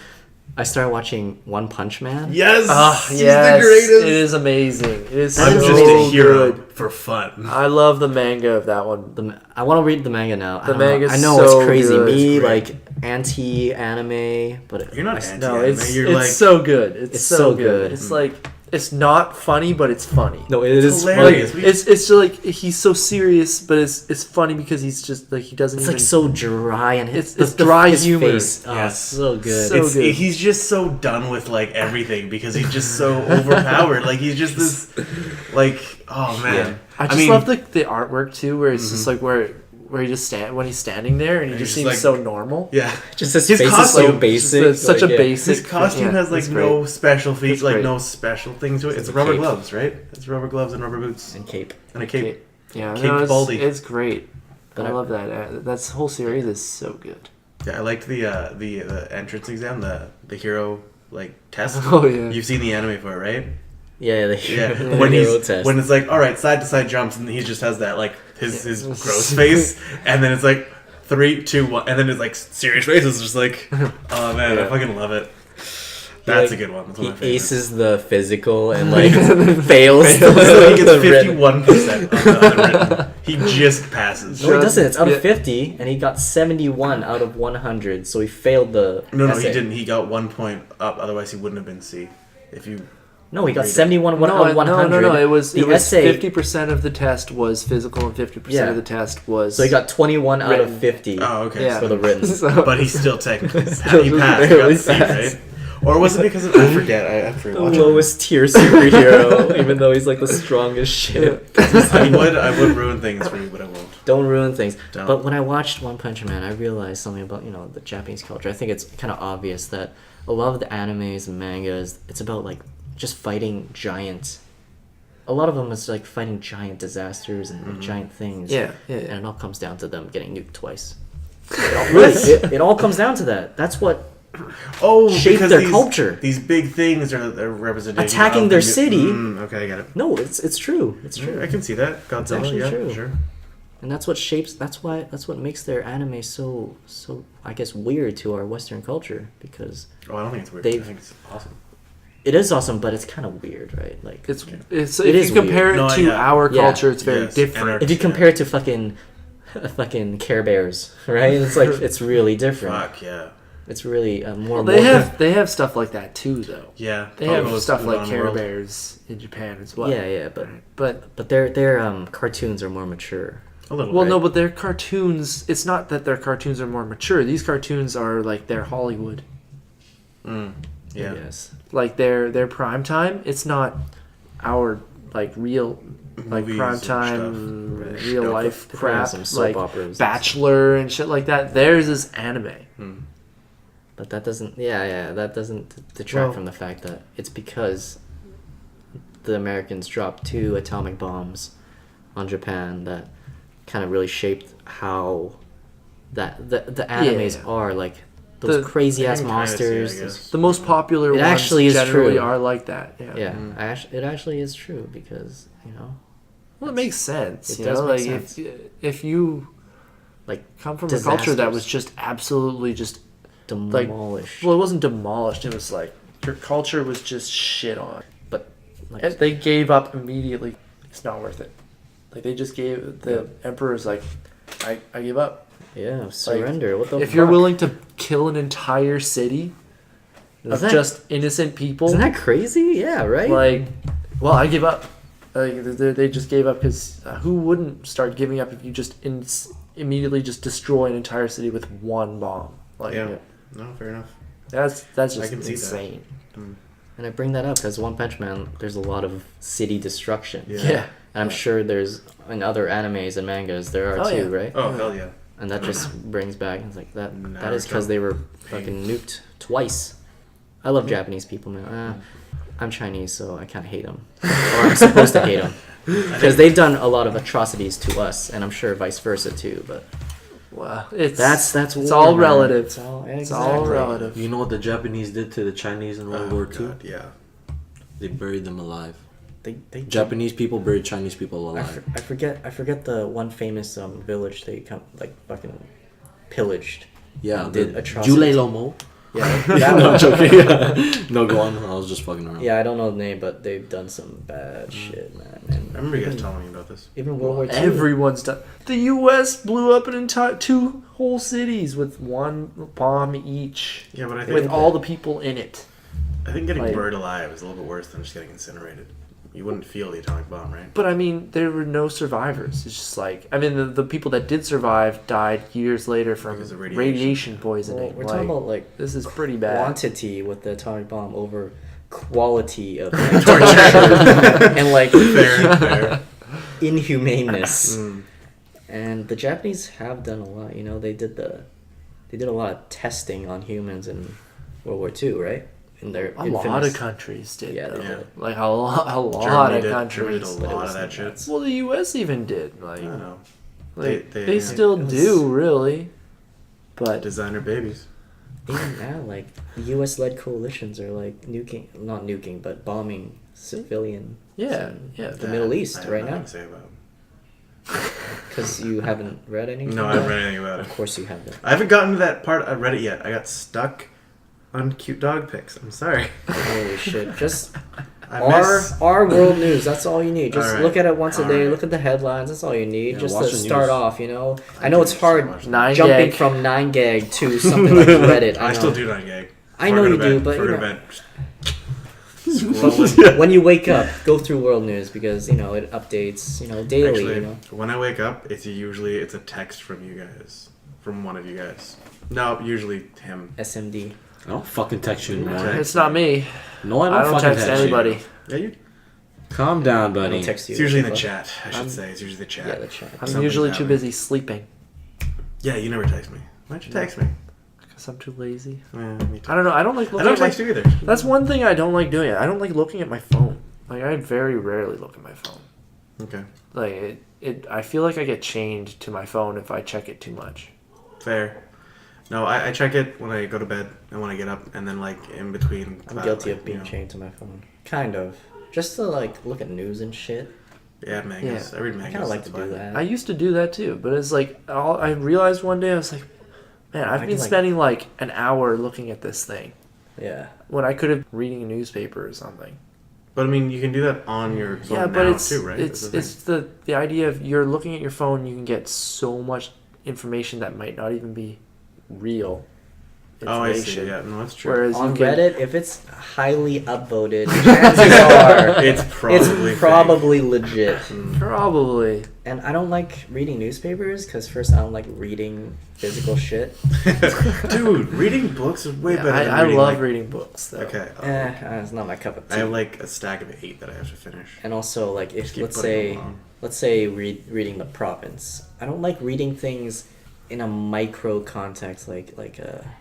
I started watching One Punch Man. Yes, He's yes, the greatest. It It is amazing. It is I'm so just a hero good. for fun. I love the manga of that one. I want to read the manga now. The I don't know. manga's I know so it's crazy. good. Me, It's great. like anti-anime, but You're not I- anti- No, anime, it's you're it's like- so good. It's, It's so, so good. good. It's like it's not funny, but it's funny. No, it is hilarious. funny. We- It's like he's so serious, but it's funny because he's just like he doesn't. It's even, like so dry and It's dry his humor. Face. Oh, Yes. it's so good. So good. He's just so done with like everything because he's just so overpowered. Like he's just this, like oh man. Yeah. I just mean, love the artwork too, where it's just like where he just when he's standing there and he And just he's seems like- so normal. yeah. just his His face is costume, so just basic. It's such like, a yeah. basic. His costume yeah, has like it's no special features, It's like great. no special things to it. It's a rubber cape. gloves, right? It's rubber gloves and rubber boots And cape. and a cape. great. Yeah, Cape no, Baldy. it's great. But I I- love that. That whole series is so good. Yeah, I liked the entrance exam, the hero like test. Oh yeah. You've seen the anime for it, right? Yeah, the Yeah. the When hero he's test. when it's like, all right, side to side jumps, and he just has that like his gross face, and then it's like 3, 2, 1, and then it's like serious face. It's just like, oh man, I Yeah. fucking love it. That's like, a good one. That's one he of my favorites. aces the physical and like fails So he gets the written. 51% on the unwritten. He just passes. No, he doesn't. It's out Yeah. of 50, and he got 71 out of 100, so he failed the No, he essay. didn't. He got 1 point up. Otherwise, he wouldn't have been C. If you No, he got Read it. 71 out of 100. No. It was the essay. 50% of the test was physical and 50% Yeah. of the test was. So he got 21 out of Written. 50 oh okay, yeah for the written. So- but he still technically he Still just passed. He barely got C, passed. right? Or was it because of I forget? I have to The rewatch it. lowest tier superhero, even though he's like the strongest shit. I would ruin things for you, but I won't. Don't ruin things. Don't. But when I watched One Punch Man, I realized something about the Japanese culture. I think it's kind of obvious that a lot of the animes and mangas, it's about like just fighting giant. A lot of them is like fighting giant disasters and giant things. Yeah. And it all comes down to them getting nuked twice. It all comes down to that. That's what Oh, Shape because their culture. These big things are representation Attacking of their the- city. Okay, I get it. no, it's true. It's true. I can see that. Godzilla, actually yeah, true. sure. And that's what shapes. That's what makes their anime so I guess weird to our Western culture because Oh, I don't think it's weird. They've- I think it's awesome. It is awesome, but it's kind of weird, right? Like It's It if is you compare weird. it No, to yeah. our Yeah. culture, it's very Yes. different. if you compare it to fucking Care Bears, right? It's like it's really different. Fuck yeah. It's really more. Well, they have stuff like that too, though. Yeah. They have Pogo's stuff like Udon Care World. Bears in Japan as well. Yeah, But but their cartoons are more mature. A little well, bit. no, but their cartoons. It's not that their cartoons are more mature. These cartoons are like their Hollywood, Yeah. Yes. like their prime time. It's not our like real like Movies prime and time stuff. real Stuff. life They probably have crap some soap like operas and Bachelor and shit like that. Theirs is anime. But that doesn't. Yeah. That doesn't detract Well- from the fact that it's because the Americans dropped 2 atomic bombs on Japan that kind of really shaped how the animes Yeah. are like those The- crazy ass I can kinda see it, I monsters. guess. The most popular It ones actually is generally true. are like that. Yeah. Yeah, it actually is true because Well, it makes sense. It You does know, make like sense. if you like come from a culture that disasters. was just absolutely just demolished. well, it wasn't demolished. It was like your culture was just shit on. but like, And they gave up immediately. It's not worth it. Like they just gave the emperor's like, I give up. yeah, surrender. What the? If you're fuck? willing to kill an entire city of Isn't that- just innocent people, isn't that crazy? Yeah, right. like, well, I give up. Like they just gave up because who wouldn't start giving up if you just immediately just destroy an entire city with one bomb? Like, Yeah. No, fair enough. that's just can see that. insane. And I bring that up because One Punch Man, there's a lot of city destruction. Yeah. And I'm sure there's in other animes and mangas there are Oh, too, yeah. right? Oh, hell yeah. And that just brings back it's like that. Naruto. That is because they were fucking nuked twice. I love Japanese people, man. I'm Chinese, so I can't hate them, or I'm supposed to hate them because they've done a lot of atrocities to us, and I'm sure vice versa too. But Well, it's that's it's war, all man. relative. It's all, It's all exactly. relative. You know what the Japanese did to the Chinese in World War II? God, yeah. They buried them alive. They Japanese people buried Chinese people alive. I forget the one famous village they fucking pillaged. Yeah, Did the atrocities. Jule Lomo. Yeah, No, that I'm one. joking. No, go on. I was just fucking around. Yeah, I don't know the name, but they've done some bad shit, man. And I remember you guys telling me about this. even World War II. Everyone's done. The U.S. blew up an entire 2 whole cities with one bomb each, Yeah, but I think with all the people in it. I think getting like- buried alive is a little bit worse than just getting incinerated. You wouldn't feel the atomic bomb, right? But I mean, there were no survivors. It's just like I mean, the people that did survive died years later from Because of radiation. radiation Well, poisoning. we're talking about like this is pretty bad. quantity with the atomic bomb over quality of like, torture and like Fair. inhumaneness. Mm. And the Japanese have done a lot. You know, they did a lot of testing on humans in World War II, right? In their A lot of countries did. Yeah, though. they Yeah. did. Like a lot Germany of did countries. a but it lot was of that not shit. nuts. Well, the U.S. even did. Like, I don't know. like They- they still it was- do, really. But Designer babies. Even now, like the U.S.-led coalitions are like not nuking, but bombing civilian. yeah, the That Middle East I have right nothing now. to say about. Because you haven't read anything. No, I haven't read anything about it. Of course you haven't. I haven't gotten to that part of Reddit yet. I got stuck on cute dog pics. I'm sorry. Holy shit! Just I miss. our world news. That's all you need. Just Alright. look at it once a day. Alright. Look at the headlines. That's all you need. Yeah, just watch to the start news. off. You know, I I know do it's so hard much. 9 jumping gag. from 9gag to something like Reddit. I know. still do 9gag. I know you do, but for you an know. event. But when you wake up, go through world news because you know it updates. You know daily. Actually, you know. when I wake up, it's a text from you guys, from one of you guys. No, usually him. SMD. I don't fucking text you anymore. Okay. it's not me. No, I I don't, don't fucking text text anybody. you. Yeah, you. Calm down, I buddy. don't text you. It's usually in the Fuck. chat. I should say it's usually the chat. Yeah, the chat. I'm Something's usually too happening. busy sleeping Yeah, you never text me. Why don't you text me? because I'm too lazy. Yeah, me too. I don't know. I don't like I looking don't at my. text you either. That's one thing I don't like doing. I don't like looking at my phone. Like I very rarely look at my phone. Okay, Like I feel like I get chained to my phone if I check it too much. fair. No, I check it when I go to bed and when I get up, and then like in between. I'm guilty like, of being you know, chained to my phone. Kind of. Just to like look at news and shit. Yeah, mangas. I read I mangas. kind of like that's to do fine. that. I used to do that too, but it's like I realized one day I was like, man, I've I been do like- spending like an hour looking at this thing. Yeah. when I could have reading a newspaper or something. But I mean, you can do that on your phone Yeah, but now it's too, right? it's That's the it's the idea of you're looking at your phone, you can get so much information that might not even be real thing. Oh, I see. information. Yeah, no, that's true. Whereas On you can, Reddit, if it's highly upvoted, chances are It's probably it's probably legit. probably. And I don't like reading newspapers because first I don't like reading physical shit. Dude, reading books is way Yeah, better than I reading, love like... reading books though. Okay. It's not my cup of tea. I have like a stack of 8 that I have to finish. And also, like, if Keep let's putting say, them on. reading the province, I don't like reading things in a micro context, like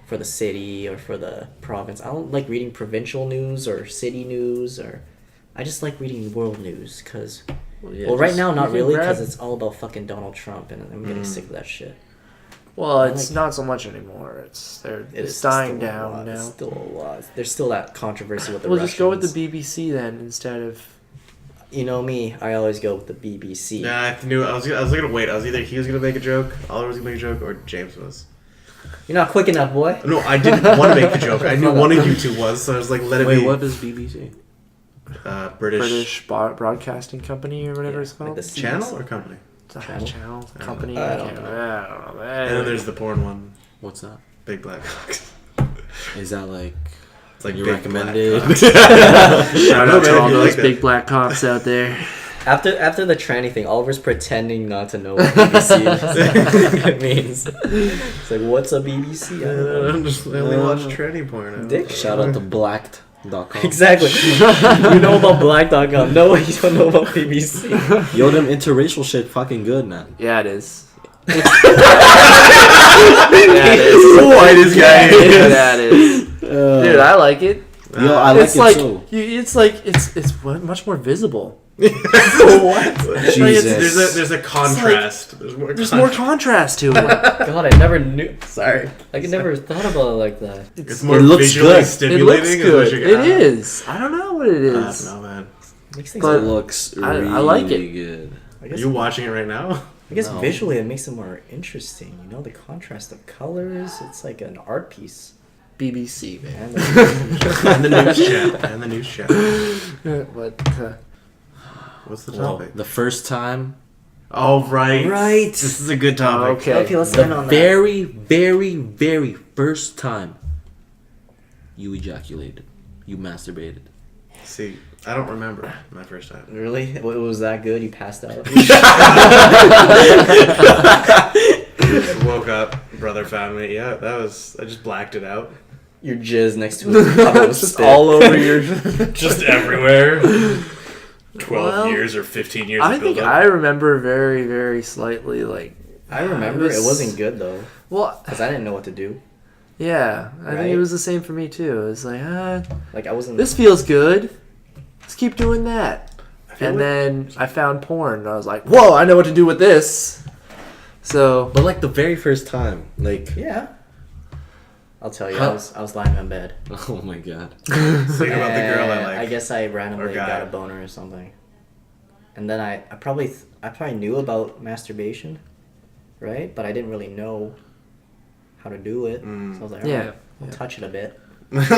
for the city or for the province. I don't like reading provincial news or city news, or I just like reading world news because, Yeah, right just- now you not can really grab- because it's all about fucking Donald Trump, and I'm getting sick of that shit. Well, I it's like- not so much anymore. It's It is dying still a down lot. It's now. still a lot. There's still that controversy with the We'll Russians. just go with the BBC then instead of. You know me, I always go with the BBC. Yeah, I knew. I was gonna wait. I was either he was gonna make a joke, Oliver was gonna make a joke, or James was. You're not quick enough, boy. No, I didn't want to make the joke. I knew one of you two was, so I was like, let it Wait, be. what is BBC? British Broadcasting Company or whatever it's called. Like the channel or company? It's a Channel? channel company. I don't I know. don't know. And then there's the porn one, What's that? Big Black Box. Is that like It's like you Big recommended? Black Box. Shout out to man, all if you those like that. big black cops out there. After the tranny thing, Oliver's pretending not to know what BBC means. It's like, what's a BBC? I don't know. I only watch tranny porn. I don't Dick. know. Shout out to blacked.com. Exactly. You know about black.com. No, you don't know about BBC. Yo, them interracial shit fucking good, man. Yeah, it is. So white this guy is. That is. Dude, I like it. Yo, I like It's it like too. it's much more visible. What? Jesus. There's a contrast. There's more contrast to it. God, I never knew. Sorry. I never thought about it like that. It's more It looks visually good. It stimulating. looks is good. what you're- It is. I don't know what it I is. don't know, man. Makes things But- It looks I really like it. good. I Are guess, you watching it right now? I guess No. visually it makes it more interesting. You know, the contrast of colors. It's like an art piece. BBC, man. And And the news chat. And the news chat. But What's the Well, topic? the first time, Oh, right. Right. This is a good topic. Okay. okay, let's the end on that. very, very, very first time you ejaculated, you masturbated. See, I don't remember my first time. Really? It was that good? You passed out? Woke up, brother found me. Yeah, I just blacked it out. Your jizz next to a couple of just spit. all over your. Just everywhere. 12 Well, years or 15 years I of think buildup. I remember very, very slightly. Like, I remember it wasn't good though, well, because I didn't know what to do. yeah, I think Right? it was the same for me too. It was like, Like I wasn't. this feels good. Let's keep doing that. feel And like- then I found porn, and I was like, whoa, I know what to do with this. So But like the very first time, like, Yeah. I'll tell you, Huh? I was lying in bed. oh my god. Think about the girl I And like. I guess I randomly or guy. got a boner or something. And then I probably knew about masturbation, right? But I didn't really know how to do it. Mm. So I was like, Yeah, alright, I'll touch it a bit. This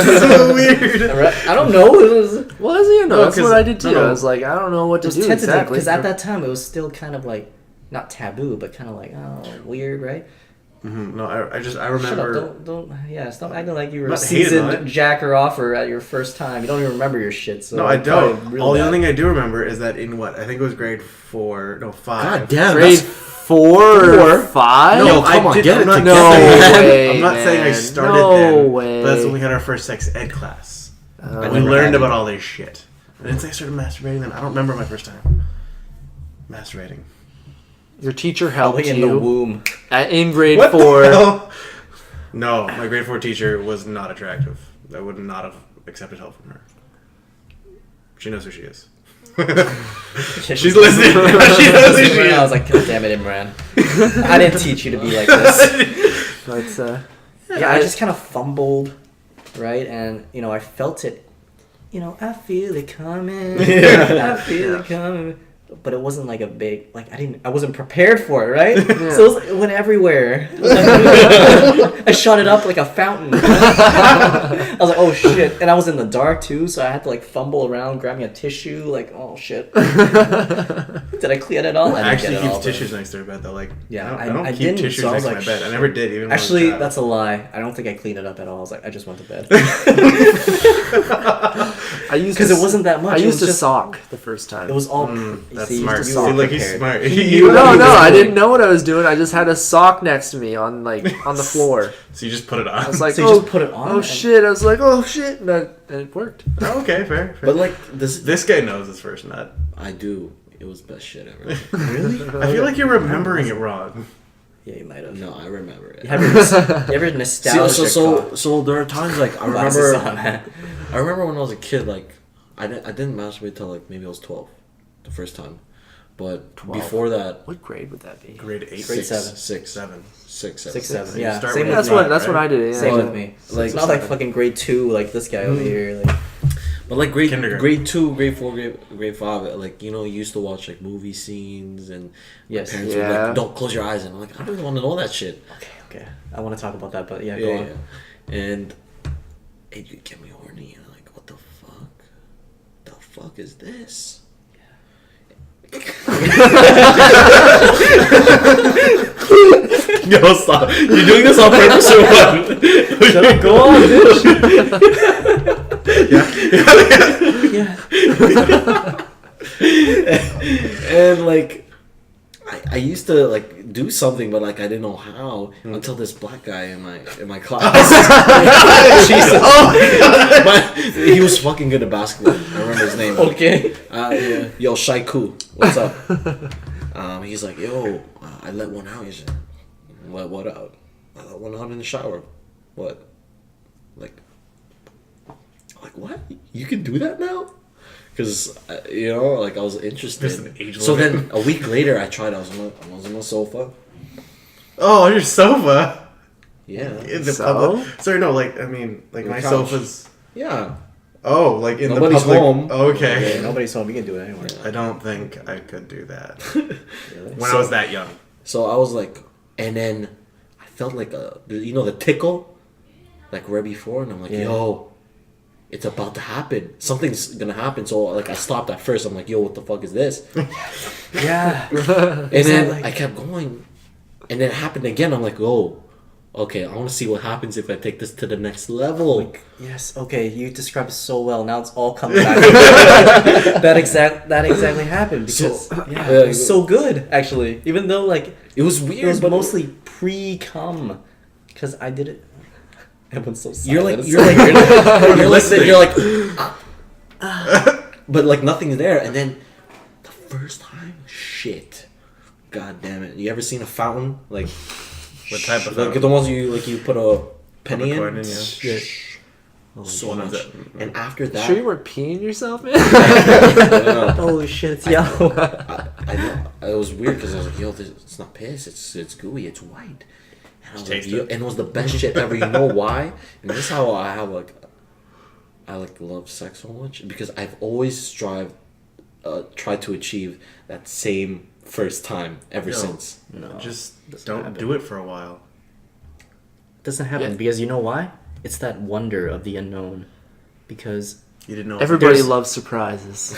is so weird. I don't know. It was well, you know, No, that's 'cause- what I did too. no, no. I was like, I don't know what It to was do tentative exactly. because at that time it was still kind of like not taboo, but kind of like weird, right? No, I Shut up! remember. Don't stop acting like you were a Not hating on seasoned it. jacker offer at your first time. You don't even remember your shit. So No, I it's probably don't. real All the bad. only thing I do remember is that in what I think it was grade 4, no 5. God damn, Grade that's 4 or 5? No, come on, get it I'm not together, saying- man. way, I'm not saying I man. started No then. way. But that's when we had our first sex ed class, and we never learned had about it. all this shit. I didn't say I started masturbating then. I don't remember my first time masturbating. Your teacher helped Probably in the you womb. in grade What 4. the hell? No, my grade 4 teacher was not attractive. I would not have accepted help from her. She knows who she is. She's listening. She knows who she I was is. like, God damn it, Imran. I didn't teach you to be like this. But Yeah, I just kind of fumbled, right? And, I felt it. I feel it coming. I feel it coming. but it wasn't like a big, like I wasn't prepared for it, right? Yeah. So it went everywhere. I shot it up like a fountain. I was like, oh shit. And I was in the dark too, so I had to like fumble around grabbing a tissue, like, oh shit. Did I clean it all? I didn't actually get it keeps all, tissues next to their bed though. Like, Yeah, I don't I keep didn't, tissues so I next was to my like, bed. I never did. Even when I was a Actually, child. that's a lie. I don't think I cleaned it up at all. I was like, I just went to bed. I used Because to it wasn't that much. I it used was to just, sock the first time. It was all. That's see, smart. you See, sock like he's prepared. smart. no, I didn't know what I was doing. I just had a sock next to me on the floor. So you just put it on. I was like, So you just put it on oh and- shit! I was like, oh shit, and it worked. oh, okay, fair. But like this, This guy knows his first nut. I do. It was best shit ever. Really? I feel like you're remembering it wrong. Yeah, you might have. No, I remember it. You ever nostalgic? So there are times like I Glasses remember. on, man. I remember when I was a kid, like I didn't masturbate till like maybe I was 12, the first time, but 12? before that, What grade would that be? Grade 8, Grade 7. 6, 7. 6, 7. 6, 7. You Yeah, start same with with That's me. what that's right? what I did. Yeah. Same But- with me. like- It's not like fucking grade 2 like this guy over here. Like, But like grade Kindergarten. grade 2, grade 4, grade 5, like you used to watch like movie scenes and yes. parents would Yeah. like don't close your eyes and I'm like I don't want to know that shit. Okay. I want to talk about that, but yeah, go on. And it could get me horny and I'm like what the fuck? The fuck is this? Yo, stop. You're doing this on purpose or what? Shut up, go on, bitch. Yeah. And like I used to like do something but like I didn't know how until this black guy in my class. Jesus. But he was fucking good at basketball. I remember his name. Okay. Yeah. Yo, Shaiku, what's up? He's like, yo, I let one out. He's like, what out? I let one out in the shower. What? Like what? You can do that now? Because like I was interested. There's an age So limit. then a week later, I tried. I was on the sofa. Oh, on your sofa? Yeah. In the So? public? Sorry, no, like, I mean, like Your my couch. sofa's... Yeah. Oh, like in Nobody's the public... home. Okay. Yeah, nobody's home. You can do it anywhere. I don't think I could do that. Really? When I was that young. So I was like, and then I felt like the tickle, like right before, and I'm like, Yeah. yo, it's about to happen. Something's gonna happen. So like I stopped at first. I'm like, yo, what the fuck is this? Yeah. And Is then that like- I kept going, and then it happened again. I'm like, oh, okay, I want to see what happens if I take this to the next level. Yes. Okay. You described it so well. Now it's all coming back. that exactly happened because it was so good actually. Even though like It was weird. it was but mostly pre-cum, because I did it. Everyone's so silent. you're like It's you're so like weird. you're listening. You're like, but like nothing's there. And then the first time, shit, god damn it! You ever seen a fountain like? What type of Like the ones you put a penny Put a coin in. in, yeah. Shit. So One of much. the- And after that, Sure you weren't peeing yourself, man? yeah, Holy shit! It's yellow. I know. It was weird because I was like, yo, it's not piss. It's gooey. It's white. And I was like, Taste yo, it. and it was the best shit ever. You know why? And this is how I have I love sex so much because I've always tried to achieve that same first time ever Yo. since. No, Just doesn't don't happen. do it for a while. It doesn't happen Yeah. because you know why? It's that wonder of the unknown. Because You didn't know. Everybody There's- loves surprises.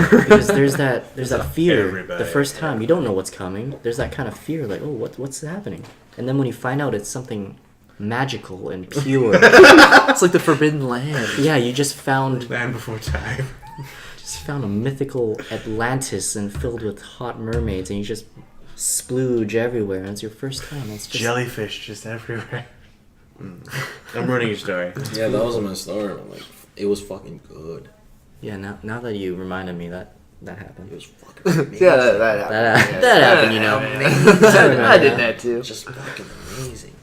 because there's that fear Everybody, the first time you don't know what's coming. There's that kind of fear like, oh, what's happening? And then when you find out it's something magical and pure, It's like the Forbidden Land. yeah, you just found Land Before Time. a mythical Atlantis and filled with hot mermaids, and you just splooge everywhere. And it's your first time. It's just Jellyfish just everywhere. I'm ruining your story. Yeah, that was my story. I'm like, it was fucking good. yeah. Now that you reminded me that happened. It was fucking amazing. Yeah, that happened. That happened, you know. I did that too. Just fucking amazing.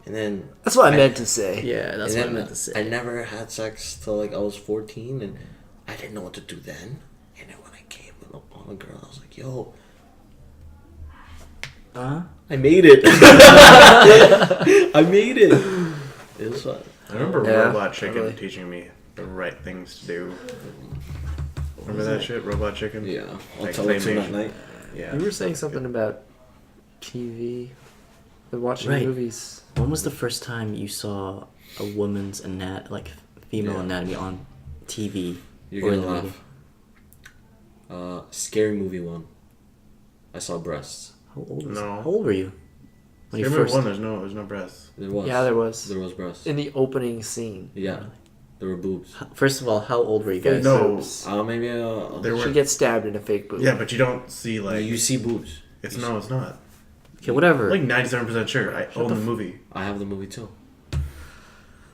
And then That's what I meant to say. Yeah, that's and what I then meant to say. I never had sex till like I was 14, and I didn't know what to do then. And then when I came on a girl, I was like, yo, I made it. I made it. It was fun. I remember Yeah, Robot Chicken totally. teaching me the right things to do. Remember that shit? Robot Chicken? Yeah. On Like Teletoon at claymation. night. Yeah. You were saying something about TV, the watching Right. movies. When was the first time you saw a woman's female Yeah. anatomy on TV? You're or in gonna the movie? laugh. Scary movie one. I saw breasts. How old was No. How old were you? When you Scary first. Movie 1, there's no breasts. There was. Yeah, there was. There was breasts. In the opening scene. Yeah. There were boobs. First of all, how old were you guys? No. Maybe. There She were. gets stabbed in a fake boob. Yeah, but you don't see like. You see boobs. It's it's not. Okay, whatever. I'm like 97% sure. I own the movie. I have the movie too.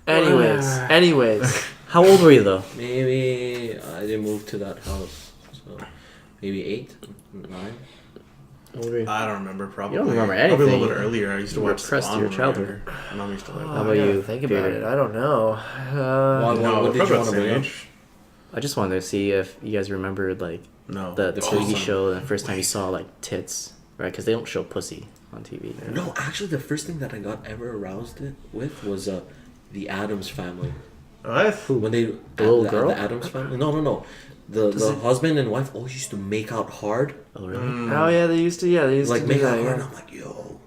Anyways. How old were you though? Maybe I didn't move to that house, so maybe 8, 9. How old were you? I don't remember. Probably. You don't remember Probably a little anything. bit earlier. I used to You watch repressed Spawn your when I was childhood. younger. My mom used to like How that. about I gotta you, think about Peter? it. I don't know. What No, did you probably want to about the bring same up? age. I just wanted to see if you guys remembered like No. the TV awesome. show, the first time you saw like tits, right? Because they don't show pussy on TV. No, actually, the first thing that I got ever aroused with was the Adams Family. What? When they The little girl? the Adams Family. No. The husband and wife always used to make out hard, Oh really? Oh yeah, they used to. Yeah, they used like to do make out that. hard. And Yeah. I'm like, yo,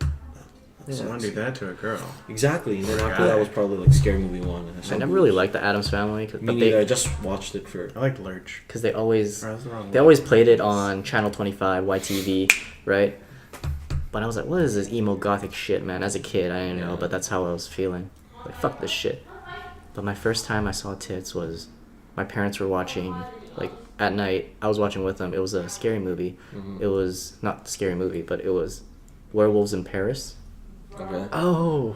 Yeah. Someone do that to a girl. exactly. And then Poor after guy. that was probably like Scary Movie 1. And I never really liked the Addams Family, Me but neither. I they just watched it for. I liked Lurch. because they always Or that's the wrong they one. always played it on Channel 25 YTV, right? But I was like, what is this emo gothic shit, man? As a kid, I didn't know, Yeah. but that's how I was feeling. Like fuck this shit. But my first time I saw tits was my parents were watching like at night. I was watching with them. It was a scary movie. Mhm. It was not a scary movie, but it was Werewolves in Paris. Okay. Oh,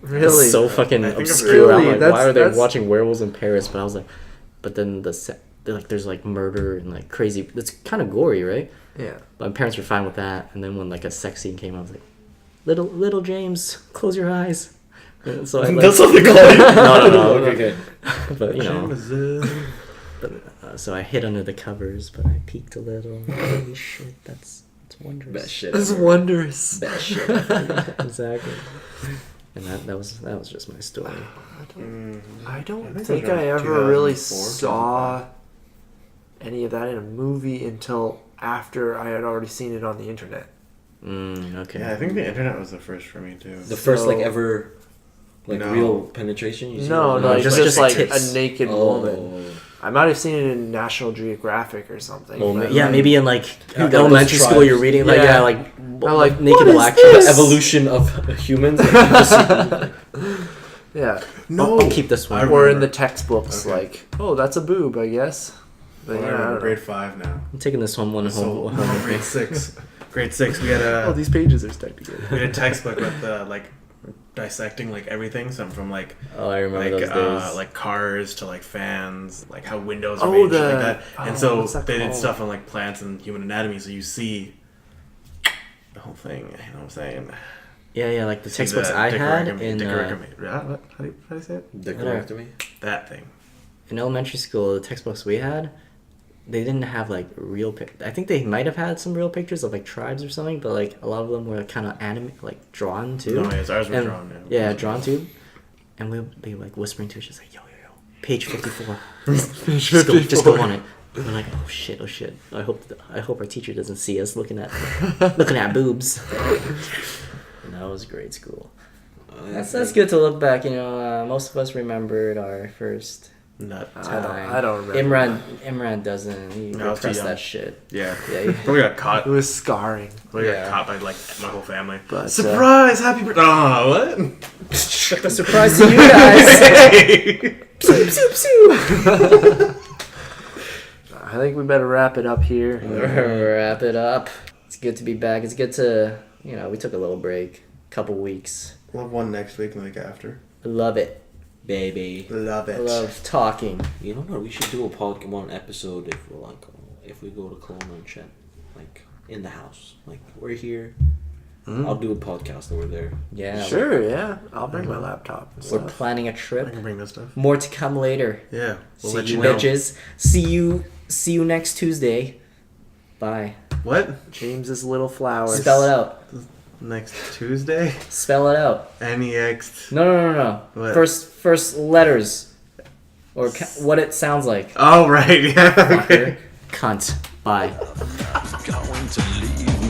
It's really? so fucking I think I've obscure. heard I'm of like, it. why are they That's- watching Werewolves in Paris? But I was like, but then there's like murder and like crazy. It's kind of gory, right? Yeah. But my parents were fine with that. And then when like a sex scene came, I was like, little James, close your eyes. And so I like, That's what they call it. no. Okay. But you know, Jim so I hid under the covers, but I peeked a little. Holy shit, that's wondrous. Best shit. That's ever. wondrous. Best shit. Exactly. And that was just my story. I don't I think think it was I around ever really 2004, saw any of that in a movie until after I had already seen it on the internet. Okay. Yeah, I think the internet was the first for me too. The first like So- ever, like No. real penetration. You see No, it? no, just- just just like tits. a naked Oh. woman. I might have seen it in National Geographic or something. Well, but, yeah, like, maybe in like those elementary school, tribes. you're reading like Yeah. like I'm like, naked what is black The this? chicks. evolution of humans. Like, you just see- Yeah. I'll keep this one. I Or in remember. the textbooks, Okay. like, oh, that's a boob, I guess. But Well, I yeah, I remember don't grade know. 5 now. I'm taking this one home. So home with me. grade 6. Grade 6, we had Oh, a these pages are stuck together. we had a textbook with like dissecting like everything. Some from like Oh, I remember those days. like cars to like fans, like how windows are Oh, made, and shit the- like that. oh, And so what's that they did called? stuff on like plants and human anatomy, so you see the whole thing. You know what I'm saying? Yeah, like the See textbooks the I had dichotomy- in dichotomy. Yeah, what? How do you say it? Dichotomy. That thing. in elementary school. The textbooks we had, they didn't have like real. I think they might have had some real pictures of like tribes or something, but like a lot of them were kind of like drawn too. No, yes, ours were And- drawn. Yeah, drawn too. And we'll be like whispering to each other, like, yo, page 54. Just go on it. And we're like, oh shit. I hope our teacher doesn't see us looking at boobs. And that was grade school. That's good to look back. You know, most of us remembered our first Nut. I don't remember. Imran doesn't. He No, I was too repressed young. that shit. Yeah. Yeah. he- Probably got caught. It was scarring. Probably Yeah. got caught by like my whole family. But, Surprise! Happy birthday! Oh, what? Surprise to you guys. I think we better wrap it up here. Wrap it up. It's good to be back. It's good to, we took a little break, couple weeks. We'll have one next week and the week after. I love it. Baby. Love I it. love talking. You know what? We should do a Pokemon episode if we're like, if we go to Kelowna and shit, like in the house. Like we're here. I'll do a podcast over there. Yeah. Sure, yeah. I'll bring my laptop. And We're stuff. planning a I trip. can bring this stuff. More to come later. Yeah. We'll See let you you know. bitches. See you next Tuesday. Bye. What? James's little flowers. Spell it out. Next Tuesday? Spell it out. NEX. No. What? First letters. Or what it sounds like. Oh, right. Yeah. Fucker. Okay. Cunt. Bye. Going to leave